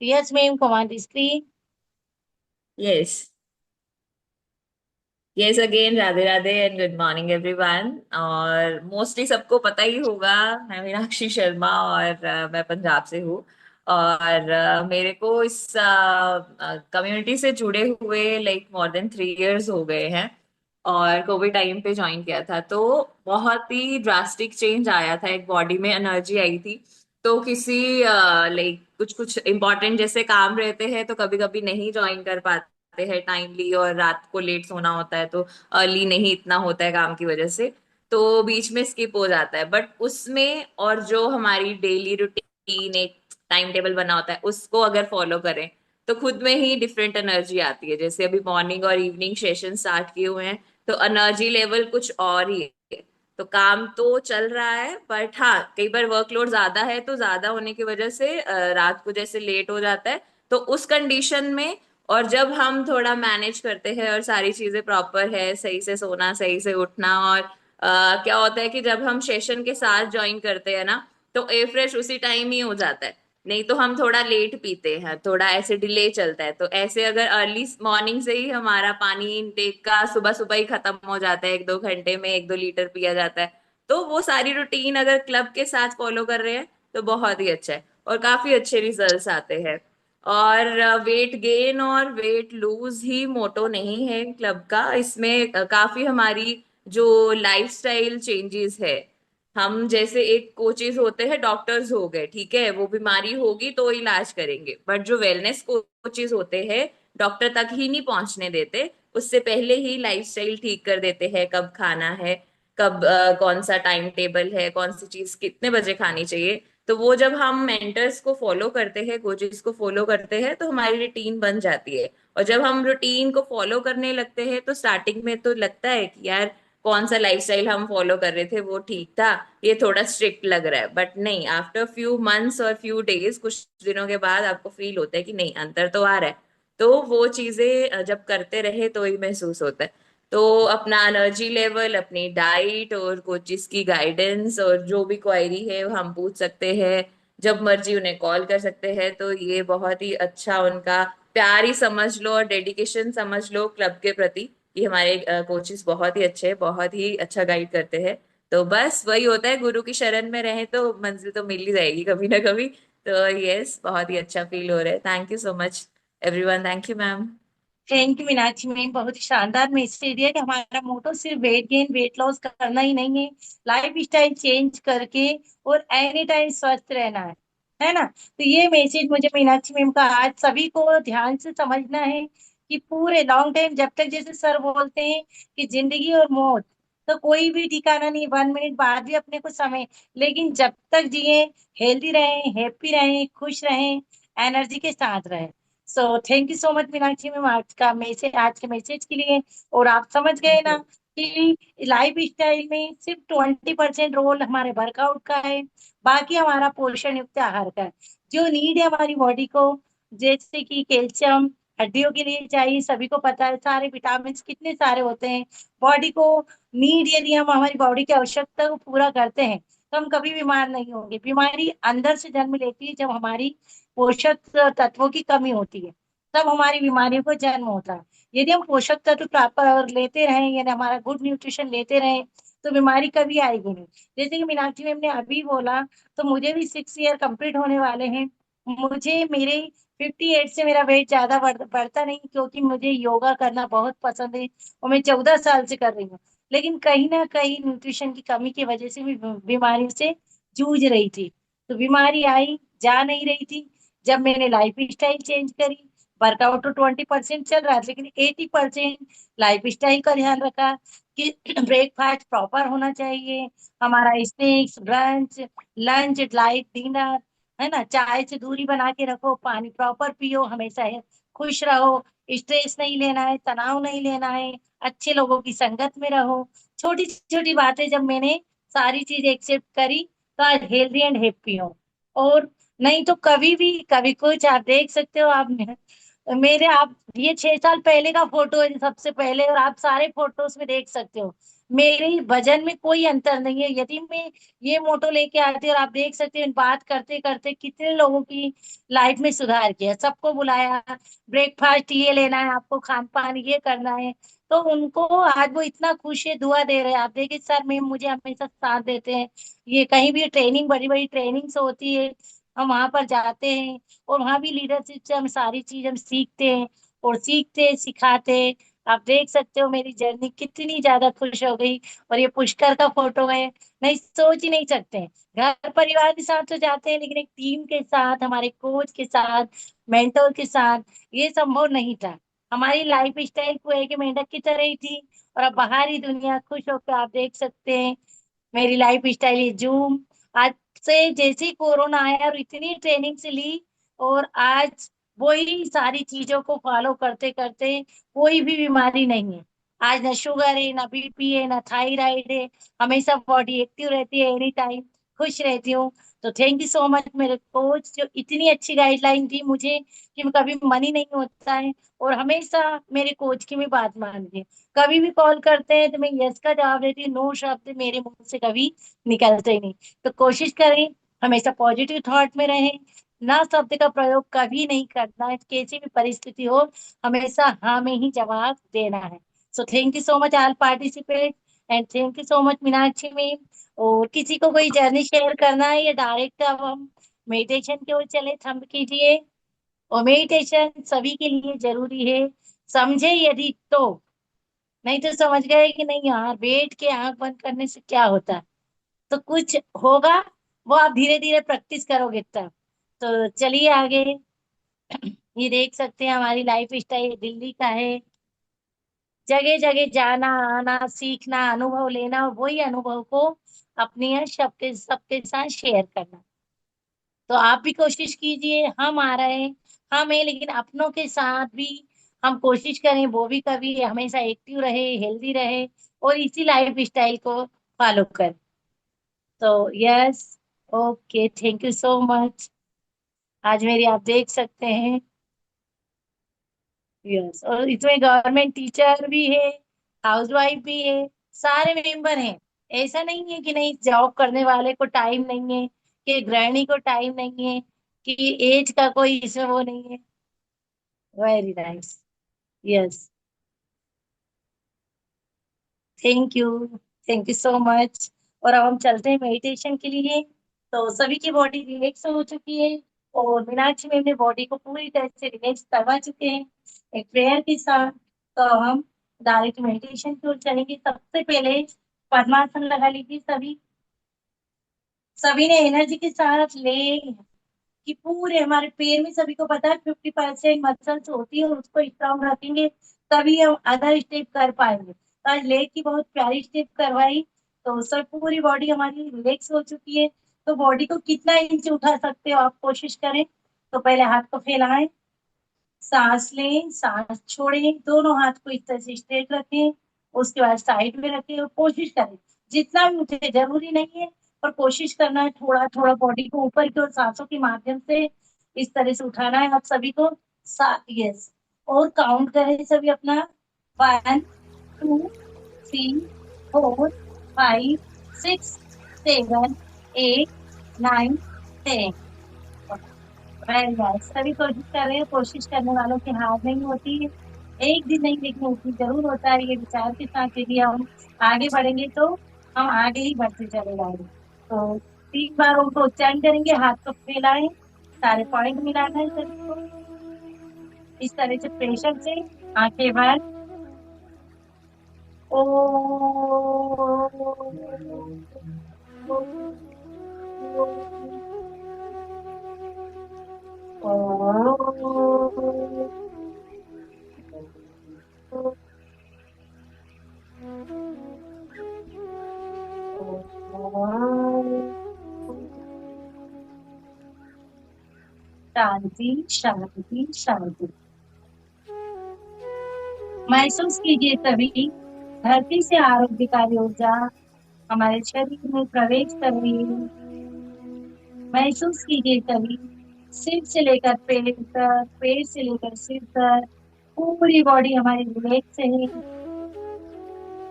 Yes ma'am, command screen. Yes, yes again, Radhe Radhe and good morning everyone. और मोस्टली सबको पता ही होगा, मैं मीनाक्षी शर्मा और मैं पंजाब से हूँ। और मेरे को इस कम्युनिटी से जुड़े हुए लाइक मोर देन 3 इयर्स हो गए हैं। और कोविड टाइम पे ज्वाइन किया था, तो बहुत ही ड्रास्टिक चेंज आया था, एक बॉडी में एनर्जी आई थी। तो किसी लाइक कुछ कुछ इंपॉर्टेंट जैसे काम रहते हैं तो कभी कभी नहीं ज्वाइन कर पाते हैं टाइमली, और रात को लेट सोना होता है तो अर्ली नहीं इतना होता है काम की वजह से, तो बीच में स्किप हो जाता है। बट उसमें और जो हमारी डेली रूटीन एक टाइम टेबल बना होता है उसको अगर फॉलो करें तो खुद में ही डिफरेंट एनर्जी आती है। जैसे अभी मॉर्निंग और इवनिंग सेशन स्टार्ट किए हुए हैं, तो एनर्जी लेवल कुछ और ही है। तो काम तो चल रहा है, बट हाँ कई बार वर्कलोड ज्यादा है, तो ज्यादा होने की वजह से रात को जैसे लेट हो जाता है। तो उस कंडीशन में और जब हम थोड़ा मैनेज करते हैं और सारी चीजें प्रॉपर है, सही से सोना, सही से उठना, और क्या होता है कि जब हम सेशन के साथ ज्वाइन करते हैं ना, तो ए फ्रेश उसी टाइम ही हो जाता है। नहीं तो हम थोड़ा लेट पीते हैं, थोड़ा ऐसे डिले चलता है। तो ऐसे अगर अर्ली मॉर्निंग से ही हमारा पानी इनटेक का सुबह सुबह ही खत्म हो जाता है, 1-2 घंटे में 1-2 लीटर पिया जाता है, तो वो सारी रूटीन अगर क्लब के साथ फॉलो कर रहे हैं तो बहुत ही अच्छा है और काफी अच्छे रिजल्ट्स आते हैं। और वेट गेन और वेट लूज ही मोटो नहीं है क्लब का, इसमें काफी हमारी जो लाइफस्टाइल चेंजेस है। हम जैसे एक कोचेस होते हैं, डॉक्टर्स हो गए, ठीक है, वो बीमारी होगी तो इलाज करेंगे, बट जो वेलनेस कोचेस होते हैं डॉक्टर तक ही नहीं पहुंचने देते, उससे पहले ही लाइफस्टाइल ठीक कर देते हैं, कब खाना है, कब कौन सा टाइम टेबल है, कौन सी चीज कितने बजे खानी चाहिए। तो वो जब हम मेंटर्स को फॉलो करते हैं, कोचेस को फॉलो करते हैं, तो हमारी रूटीन बन जाती है। और जब हम रूटीन को फॉलो करने लगते हैं तो स्टार्टिंग में तो लगता है कि यार कौन सा लाइफस्टाइल हम फॉलो कर रहे थे वो ठीक था, ये थोड़ा स्ट्रिक्ट लग रहा है। बट नहीं, आफ्टर फ्यू मंथ्स और फ्यू डेज, कुछ दिनों के बाद आपको फील होता है कि नहीं, अंतर तो आ रहा है। तो वो चीजें जब करते रहे तो ही महसूस होता है। तो अपना एनर्जी लेवल, अपनी डाइट और कोचिस की गाइडेंस और जो भी क्वायरी है वो हम पूछ सकते हैं, जब मर्जी उन्हें कॉल कर सकते हैं। तो ये बहुत ही अच्छा उनका प्यार ही समझ लो और डेडिकेशन समझ लो क्लब के प्रति, कि हमारे कोचिस बहुत ही अच्छे हैं, बहुत ही अच्छा गाइड करते हैं। तो बस वही होता है, गुरु की शरण में रहे तो मंजिल तो मिल ही जाएगी कभी ना कभी। तो यस, बहुत ही अच्छा फील हो रहा है। Thank you so much everyone. Thank you ma'am. Thank you Meenakshi ma'am, बहुत ही शानदार मैसेज दिया कि हमारा मोटो सिर्फ वेट गेन वेट लॉस करना ही नहीं है, लाइफ स्टाइल चेंज करके और एनी टाइम स्वस्थ रहना है ना? तो ये मैसेज मुझे मीनाक्षी मैम का आज सभी को ध्यान से समझना है कि पूरे लॉन्ग टाइम, जब तक जैसे सर बोलते हैं कि जिंदगी और मौत तो कोई भी ठिकाना नहीं, 1 मिनट बाद भी अपने को समय, लेकिन जब तक जिए हेल्दी रहें, हैप्पी रहें, खुश रहें, एनर्जी के साथ रहें। So thank you so much Meenakshi ma'am आज के मैसेज के लिए। और आप समझ गए ना कि लाइफ स्टाइल में सिर्फ 20% रोल हमारे वर्कआउट का है, बाकी हमारा पोषण युक्त आहार का है। जो नीड है हमारी बॉडी को, जैसे कि कैल्शियम हड्डियों के लिए चाहिए, सभी को पता है, सारे विटामिन कितने सारे होते हैं बॉडी को नीड। यदि हम हमारी बॉडी की आवश्यकता को पूरा करते हैं तो हम कभी बीमार नहीं होंगे। बीमारी अंदर से जन्म लेती है, जब हमारी पोषक तत्वों की कमी होती है तब हमारी बीमारियों को जन्म होता है। यदि हम पोषक तत्व प्रॉपर लेते रहें, यानी हमारा गुड न्यूट्रिशन लेते रहें, तो बीमारी कभी आएगी नहीं। जैसे कि मीनाक्षी मैम ने अभी बोला, तो मुझे भी 6 ईयर कंप्लीट होने वाले हैं मुझे मेरे 58 से मेरा वेट ज्यादा बढ़ता नहीं, क्योंकि मुझे योगा करना बहुत पसंद है और मैं 14 साल से कर रही हूँ। लेकिन कहीं ना कहीं न्यूट्रिशन की कमी की वजह से भी बीमारी से जूझ रही थी। तो बीमारी आई, जा नहीं रही थी। जब मैंने लाइफ स्टाइल चेंज करी, वर्कआउट तो 20% चल रहा है, लेकिन 80% लाइफ स्टाइल का ध्यान रखा कि ब्रेकफास्ट प्रॉपर होना चाहिए, हमारा snacks, brunch, lunch, light, dinner, है ना, चाय से दूरी बना के रखो, पानी प्रॉपर पियो, हमेशा है खुश रहो, स्ट्रेस नहीं लेना है, तनाव नहीं लेना है, अच्छे लोगों की संगत में रहो। छोटी छोटी बातें जब मैंने सारी चीज एक्सेप्ट करी, तो आज हेल्दी एंड हैप्पी हो। और नहीं तो कभी भी कभी कुछ, आप देख सकते हो, आप मेरे, आप ये 6 साल पहले का फोटो है सबसे पहले, और आप सारे फोटोज में देख सकते हो मेरे वजन में कोई अंतर नहीं है। यदि मैं ये मोटो लेके आती हूँ, और आप देख सकते हो बात करते करते कितने लोगों की लाइफ में सुधार किया, सबको बुलाया, ब्रेकफास्ट ये लेना है आपको, खान पान ये करना है, तो उनको आज वो इतना खुश है, दुआ दे रहे हैं। आप देखिए सर मैम मुझे हमेशा साथ देते हैं, ये कहीं भी ट्रेनिंग, बड़ी बड़ी ट्रेनिंग्स होती है, हम वहां पर जाते हैं, और वहां भी लीडरशिप से हम सारी चीज हम सीखते हैं, और सीखते सिखाते। आप देख सकते हो मेरी जर्नी कितनी ज्यादा खुश हो गई। और ये पुष्कर का फोटो है, नहीं सोच ही नहीं सकते हैं। घर परिवार के साथ तो जाते हैं, लेकिन एक टीम के साथ, हमारे कोच के साथ, मेंटर के साथ, ये संभव नहीं था। हमारी लाइफ स्टाइल को एक मेंढक की तरह ही थी, और अब बाहरी दुनिया खुश होकर आप देख सकते हैं मेरी लाइफ स्टाइल है जूम। आज से जैसे ही कोरोना आया और इतनी ट्रेनिंग से ली, और आज वही सारी चीजों को फॉलो करते करते कोई भी बीमारी नहीं है। आज ना शुगर है, ना बीपी है, ना थायराइड है, हमेशा बॉडी एक्टिव रहती है, एनी टाइम खुश रहती हूँ। तो थैंक यू सो मच मेरे कोच, जो इतनी अच्छी गाइडलाइन दी मुझे कि मैं कभी मन ही नहीं होता है, और हमेशा मेरे कोच की भी बात मानती हूँ। कभी भी कॉल करते हैं तो मैं यस का जवाब देती हूँ, नो शब्द मेरे मुंह से कभी निकलते ही नहीं। तो कोशिश करें हमेशा पॉजिटिव थॉट में रहें, ना शब्द का प्रयोग कभी नहीं करना है, कैसी भी परिस्थिति हो, हमेशा हाँ में ही जवाब देना है। So thank you so much all participate, and thank you so much Meenakshi ma'am. और किसी को कोई जर्नी शेयर करना है, या डायरेक्ट अब हम मेडिटेशन की ओर चले, थंब कीजिए। और मेडिटेशन सभी के लिए जरूरी है, समझे यदि तो, नहीं तो समझ गए कि नहीं यार बैठ के आंख बंद करने से क्या होता है, तो कुछ होगा, वो आप धीरे धीरे प्रैक्टिस करोगे तब। तो चलिए आगे। ये देख सकते हैं हमारी लाइफ स्टाइल दिल्ली का है, जगह जगह जाना आना, सीखना, अनुभव लेना, और वही अनुभव को अपने सबके सबके साथ शेयर करना। तो आप भी कोशिश कीजिए, हम आ रहे हैं, हम है, लेकिन अपनों के साथ भी हम कोशिश करें वो भी कभी हमेशा एक्टिव रहे, हेल्दी रहे, और इसी लाइफ स्टाइल को फॉलो करें। तो yes, okay, thank you so much. आज मेरी आप देख सकते हैं, यस, और इसमें गवर्नमेंट टीचर भी है, हाउसवाइफ भी है, सारे मेंबर हैं। ऐसा नहीं है कि नहीं जॉब करने वाले को टाइम नहीं है, कि गृहिणी को टाइम नहीं है, कि एज का कोई इसमें वो नहीं है। Very nice, yes, thank you so much. और अब हम चलते हैं मेडिटेशन के लिए। तो सभी की बॉडी रिलैक्स हो चुकी है, और मीनाक्षी मैम ने बॉडी को पूरी तरह से रिलैक्स करवा चुके हैं एक प्रेयर के साथ। तो हम डायरेक्ट मेडिटेशन की ओर चलेंगे। सबसे पहले पद्मासन लगा लीजिए सभी। सभी ने एनर्जी के साथ ले, कि पूरे हमारे पैर में, सभी को पता है 50% मसल्स होती है, और उसको स्ट्रांग रखेंगे तभी हम अदर स्टेप कर पाएंगे। तो आज लेग की बहुत प्यारी स्टेप करवाई, तो सब पूरी बॉडी हमारी रिलैक्स हो चुकी है। तो बॉडी को कितना इंच उठा सकते हो आप कोशिश करें। तो पहले हाथ को फैलाएं, सांस लें, सांस छोड़ें, दोनों हाथ को इस तरह से स्ट्रेट रखें, उसके बाद साइड में रखें, और कोशिश करें जितना भी उठे, जरूरी नहीं है, पर कोशिश करना है थोड़ा थोड़ा बॉडी को ऊपर की ओर सांसों के माध्यम से इस तरह से उठाना है आप सभी को। यस, और काउंट करें सभी अपना, 1 2 3 4 5 6 7 8 9 10। वेरी नाइस, सभी कोशिश कर रहे हैं, कोशिश करने वालों की हार नहीं होती है, एक दिन नहीं लेकिन एक दिन जरूर होता है। ये विचार के साथ यदि हम आगे बढ़ेंगे तो हम आगे ही बढ़ते चले जाएंगे। तो 3 बार उनको उच्चारण करेंगे, हाथ को फैलाएं, सारे पॉइंट मिलाना है सभी को। इस तरह से प्रेशर से आंखें बंद। ओ शांति शांति शांति। महसूस कीजिए तभी धरती से आरोग्यकारी ऊर्जा हमारे शरीर में प्रवेश कर रही है। महसूस कीजिए तभी सिर से लेकर पेट तक, पेट से लेकर सिर तक पूरी बॉडी हमारी रिलैक्स है।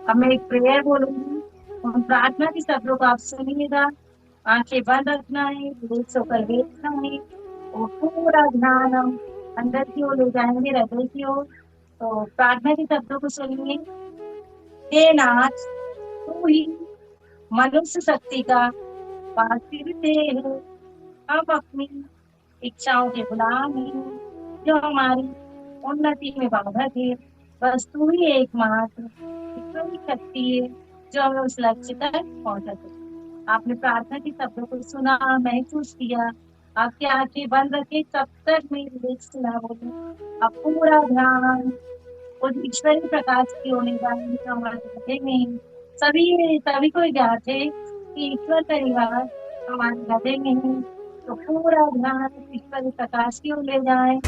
अब मैं एक प्रेयर बोलूंगी, उन प्रार्थना के शब्दों को आप सुनिएगा। आंखें बंद रखना है, रिलैक्स होकर बैठना है और पूरा ध्यान हम अंदर की ओर ले जाएंगे, हृदय की ओर। तो प्रार्थना के शब्दों को सुनिए। हे नाथ, तू ही मनुष्य शक्ति का पार्थिव देह है। हम अपनी इच्छाओं के गुलाम हैं, जो हमारी उन्नति में बाधक है। बस तू ही एकमात्र ईश्वरी शक्ति है जो हमें उस लक्ष्य तक पहुंचा सके। आपने प्रार्थना के शब्दों को सुना, महसूस किया। आपकी आंखें बंद रखे तब तक मैं रिलैक्स ना बोलूं। अब पूरा ध्यान उस ईश्वरी प्रकाश की ओर ले जाएंगे जो हमारे हृदय में है। सभी को ज्ञात है कि ईश्वर परिवार हमारे हृदय में है। तो पूरा ध्यान ईश्वरी प्रकाश की ओर ले जाए।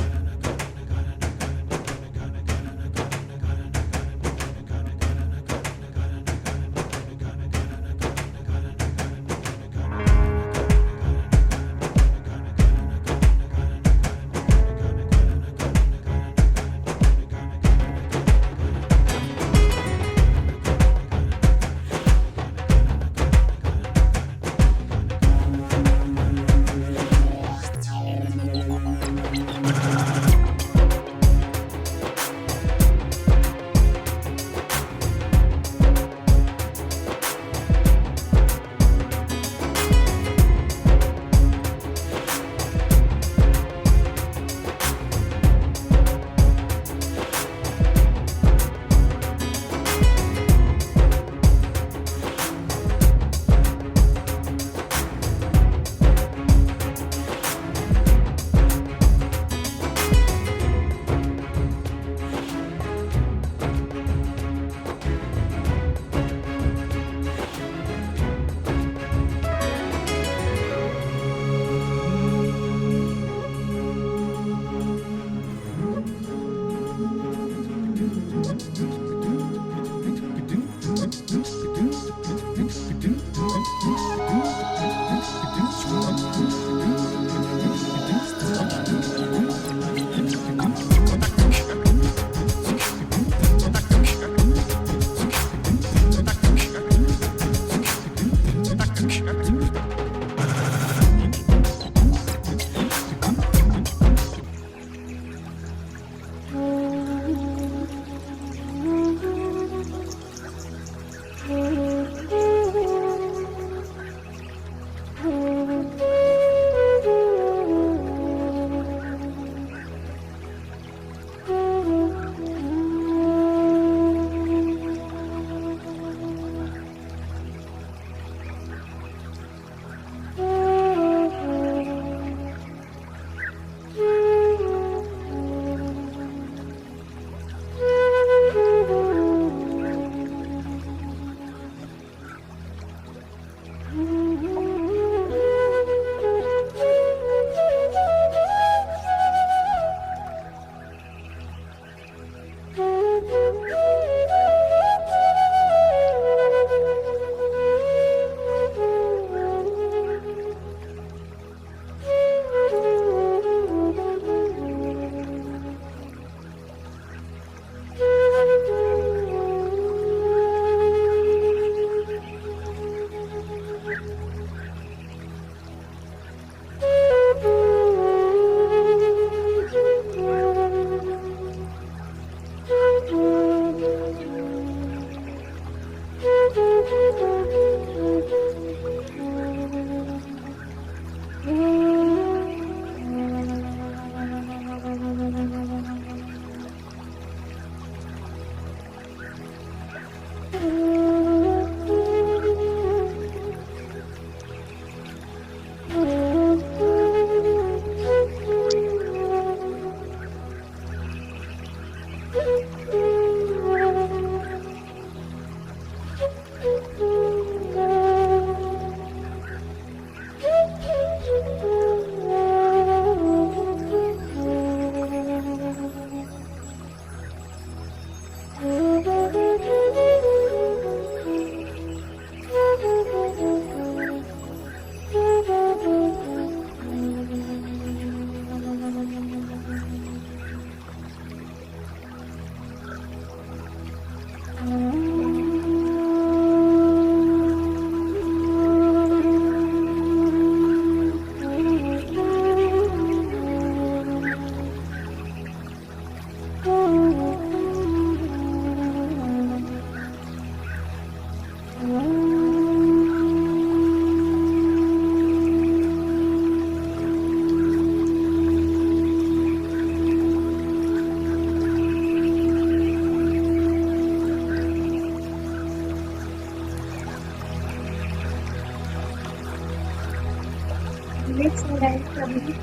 रिलैक्स हो रहे हैं सभी,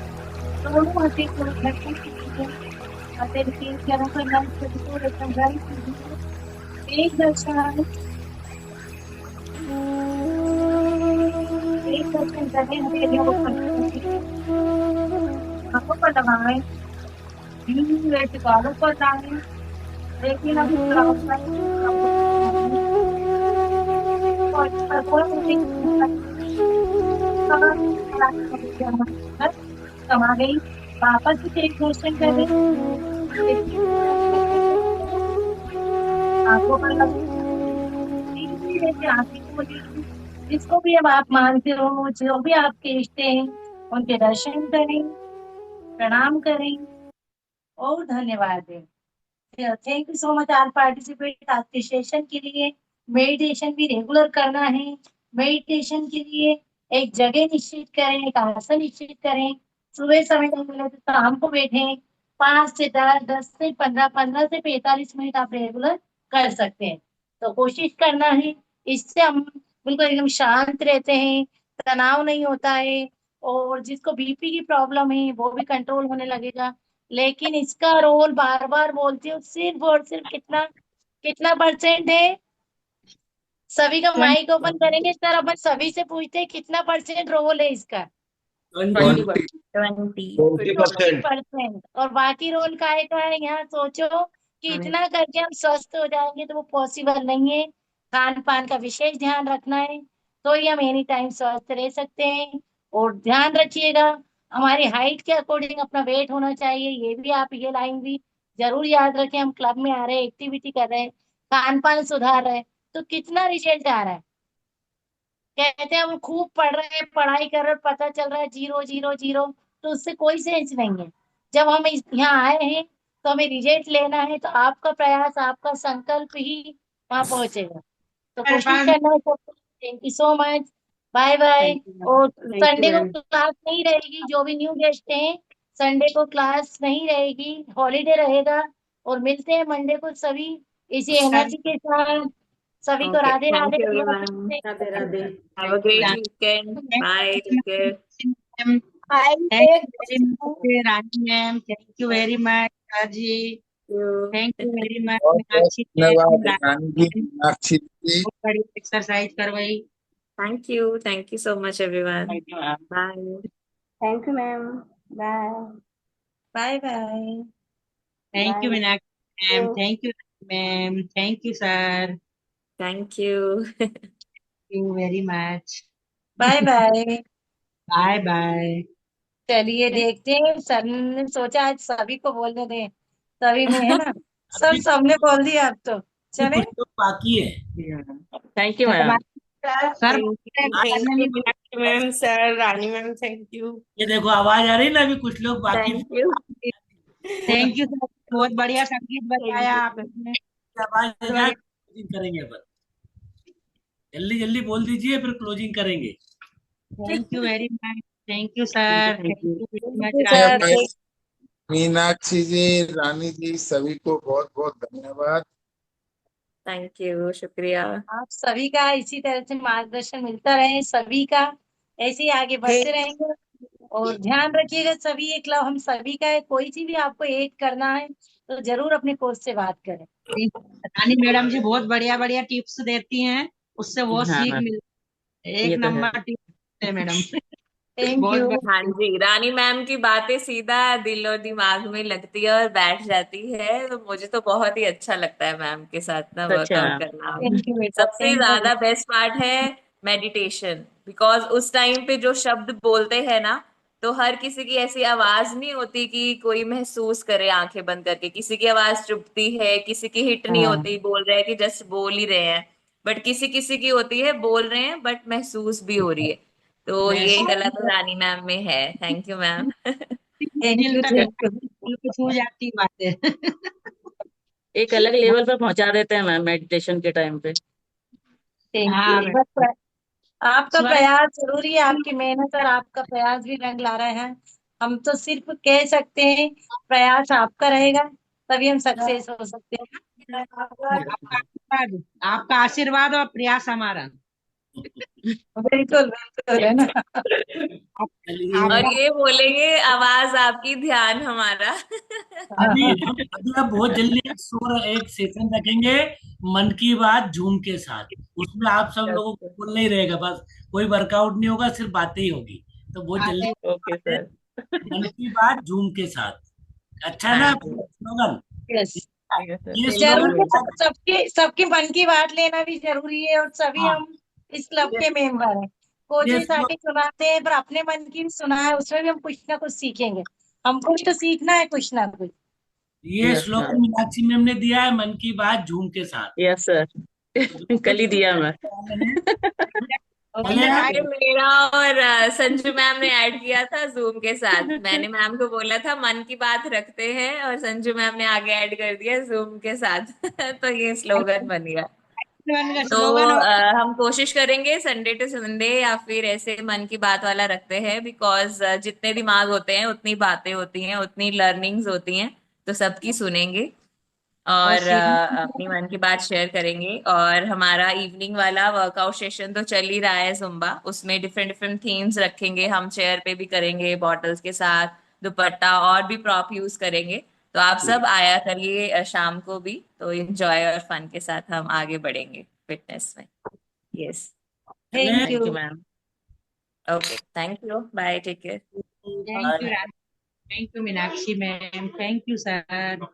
दोनों हाथों को रखने के लिए हाथे के चेहरे पर नाक सभी को एकदम बंद कीजिए। एक दर्शन, एक दर्शन करने हथेलियों को पकड़ लीजिए, आंखों पर लगाएं, धीरे से गालों पर डालें, लेकिन अभी क्लाउड का और कोई कमा गई। वापस से एक क्वेश्चन करें, आंखों पर धीरे से आंखें खोलिए। जिसको भी अब आप मानते हो, जो भी आपके इष्ट हैं, उनके दर्शन करें, प्रणाम करें और धन्यवाद दें। Thank you so much all participate आज के सेशन के लिए। मेडिटेशन भी रेगुलर करना है। मेडिटेशन के लिए एक जगह निश्चित करें, एक आसन निश्चित करें। सुबह समय नहीं मिले तो शाम को बैठें। 5 से 10, 10 से 15, 15 से 45 मिनट आप रेगुलर कर सकते हैं। तो कोशिश करना है, इससे हम बिल्कुल एकदम शांत रहते हैं, तनाव नहीं होता है, और जिसको बीपी की प्रॉब्लम है वो भी कंट्रोल होने लगेगा। लेकिन इसका रोल बार बार बोलती हूँ, सिर्फ और सिर्फ कितना कितना परसेंट है। सभी का माइक ओपन करेंगे सर, अपन सभी से पूछते हैं कितना परसेंट रोल है इसका। 20%. 20%। और बाकी रोल काहे का है, यहाँ सोचो कि इतना करके हम स्वस्थ हो जाएंगे तो वो पॉसिबल नहीं है। खान पान का विशेष ध्यान रखना है, तो ही हम एनी टाइम स्वस्थ रह सकते हैं। और ध्यान रखिएगा, हमारी हाइट के अकॉर्डिंग अपना वेट होना चाहिए। ये भी आप ये लाइन भी जरूर याद रखें। हम क्लब में आ रहे हैं, एक्टिविटी कर रहे हैं, खान पान सुधार रहे हैं, तो कितना रिजल्ट आ रहा है। कहते हैं हम खूब पढ़ रहे हैं, पढ़ाई कर रहे हैं, पता चल रहा है 0 0 0, तो उससे कोई सेंस नहीं है। जब हम यहाँ आए हैं तो हमें रिजल्ट लेना है, तो आपका प्रयास, आपका संकल्प ही वहां पहुंचेगा। तो कोशिश करना है सबको। Thank you so much, bye bye. और संडे को क्लास नहीं रहेगी, जो भी न्यू गेस्ट हैं, संडे को क्लास नहीं रहेगी, हॉलीडे रहेगा। और मिलते हैं मंडे को सभी इसी एनर्जी के साथ। सभी को Okay. Radhe Thank Radhe. you, everyone. Radhe Radhe. Have a great weekend. Bye. Take care. Thank you very much Rani ma'am, thank you very much राजी, You. Thank you very much बहुत बहुत मीनाक्षी धन्यवाद मैम। रानी जी, मीनाक्षी जी। बहुत बड़ी एक्सरसाइज करवाई। Thank you. Thank you so much, everyone. Thank you ma'am. Bye. Thank you ma'am, bye bye bye. Thank you bye. Meenakshi ma'am, thank you ma'am, thank you sir, Thank you. You very much. Bye bye. Bye bye. चलिए देखते हैं, sir ने सोचा आज सभी को बोलने दें, सभी में है ना। सर सबने बोल दिया अब तो चले। कुछ लोग बाकी है। Thank you ma'am. Sir thank you Meenakshi ma'am, sir Rani ma'am, thank you. ये देखो आवाज आ रही है ना, अभी कुछ लोग बाकी Thank you. Thank you sir, बहुत बढ़िया संगीत बताया Thank you. आपने। आवाज दे जाए क्लोजिंग करेंगे अपन। जल्दी जल्दी बोल दीजिए, फिर क्लोजिंग करेंगे। Thank you very much, thank you sir, thank you very much you, Rani sir. Ma'am. Meenakshi ji, Rani ji, सभी को बहुत बहुत धन्यवाद। Thank you. शुक्रिया। आप सभी का इसी तरह से मार्गदर्शन मिलता रहे, सभी का ऐसे ही आगे बढ़ते रहेंगे। और ध्यान रखिएगा, सभी एक क्लब हम सभी का है। कोई सी भी आपको ऐड करना है तो जरूर अपने कोच से बात करें। रानी मैडम जी बहुत बढ़िया बढ़िया टिप्स देती हैं, उससे बहुत सीख मिलती है। एक नंबर टिप्स है मैडम। थैंक बहुत यू। बढ़िया। हाँ जी, रानी मैम की बातें सीधा दिल और दिमाग में लगती है और बैठ जाती है। तो मुझे तो बहुत ही अच्छा लगता है मैम के साथ ना वर्कआउट करना। थैंक यू बेटा, सबसे थैंक यू। ज्यादा बेस्ट पार्ट है मेडिटेशन, बिकॉज उस टाइम पे जो शब्द बोलते हैं ना, तो हर किसी की ऐसी आवाज नहीं होती कि कोई महसूस करे आंखें बंद करके। किसी की आवाज चुभती है, किसी की हिट नहीं होती, बोल रहे हैं कि जस्ट बोल ही रहे हैं। बट किसी किसी की होती है, बोल रहे हैं बट महसूस भी हो रही है। तो ये कला तो रानी मैम में है। Thank you ma'am. थैंक दिल यू, तक थैंक यू। दिल को छू जाती बातें। एक अलग लेवल पर पहुंचा देते हैं मैम मेडिटेशन के टाइम पे। थैंक हाँ यू। मैडम। बस आपका स्वर्ग प्रयास जरूरी है, आपकी मेहनत और आपका प्रयास भी रंग ला रहे हैं। हम तो सिर्फ कह सकते हैं प्रयास आपका रहेगा, तभी हम सक्सेस हो सकते हैं। आपका आशीर्वाद, आपका आशीर्वाद और प्रयास हमारा। बिल्कुल बिल्कुल, है ना। चलिए, और ये बोलेंगे आवाज आपकी ध्यान हमारा। अभी आप बहुत जल्दी एक सेशन रखेंगे मन की बात झूम के साथ। उसमें आप सब लोगों को बोलना ही रहेगा, बस कोई वर्कआउट नहीं होगा, सिर्फ बातें ही होगी। तो बहुत जल्दी ओके सर। मन की बात झूम के साथ। अच्छा है हाँ ना जी। स्लोगन? यस, ठीक है सर, ये बिल्कुल जरूर है, स्लोगन बिल्कुल। सबके सबके मन की बात लेना भी जरूरी है, और सभी हाँ, हम इस क्लब ये के मेंबर हैं। ये कोचिंग साठी सुनाते हैं, पर अपने मन की भी सुना है, उसमें भी हम कुछ ना कुछ सीखेंगे। हमको भी तो सीखना है कुछ ना कुछ। ये yes slogan ma'am. Meenakshi ma'am ने दिया है, मन की बात झूम के साथ। Yes sir. कल ही दिया मैं। पहले ये मेरा और संजू मैम ने ऐड किया था जूम के साथ। मैंने मैम को बोला था मन की बात रखते हैं, और संजू मैम ने आगे ऐड कर दिया जूम के साथ। तो ये स्लोगन बन गया। तो स्लोगन और हम कोशिश करेंगे संडे टू संडे या फिर ऐसे मन की बात वाला रखते हैं, बिकॉज जितने दिमाग होते हैं उतनी बातें होती हैं, उतनी लर्निंग्स होती हैं। तो सबकी सुनेंगे और सीखने अपनी मन की बात शेयर करेंगे। और हमारा इवनिंग वाला वर्कआउट सेशन तो चल ही रहा है जुम्बा, उसमें डिफरेंट डिफरेंट थीम्स रखेंगे हम, चेयर पे भी करेंगे बॉटल्स के साथ, दुपट्टा और भी प्रॉप यूज करेंगे। तो आप सब आया करिए शाम को भी, तो एंजॉय और फन के साथ हम आगे बढ़ेंगे फिटनेस में। Yes, thank thank you. You ma'am. Okay, thank you, bye, take care. Thank you, thank you Meenakshi ma'am, thank you sir.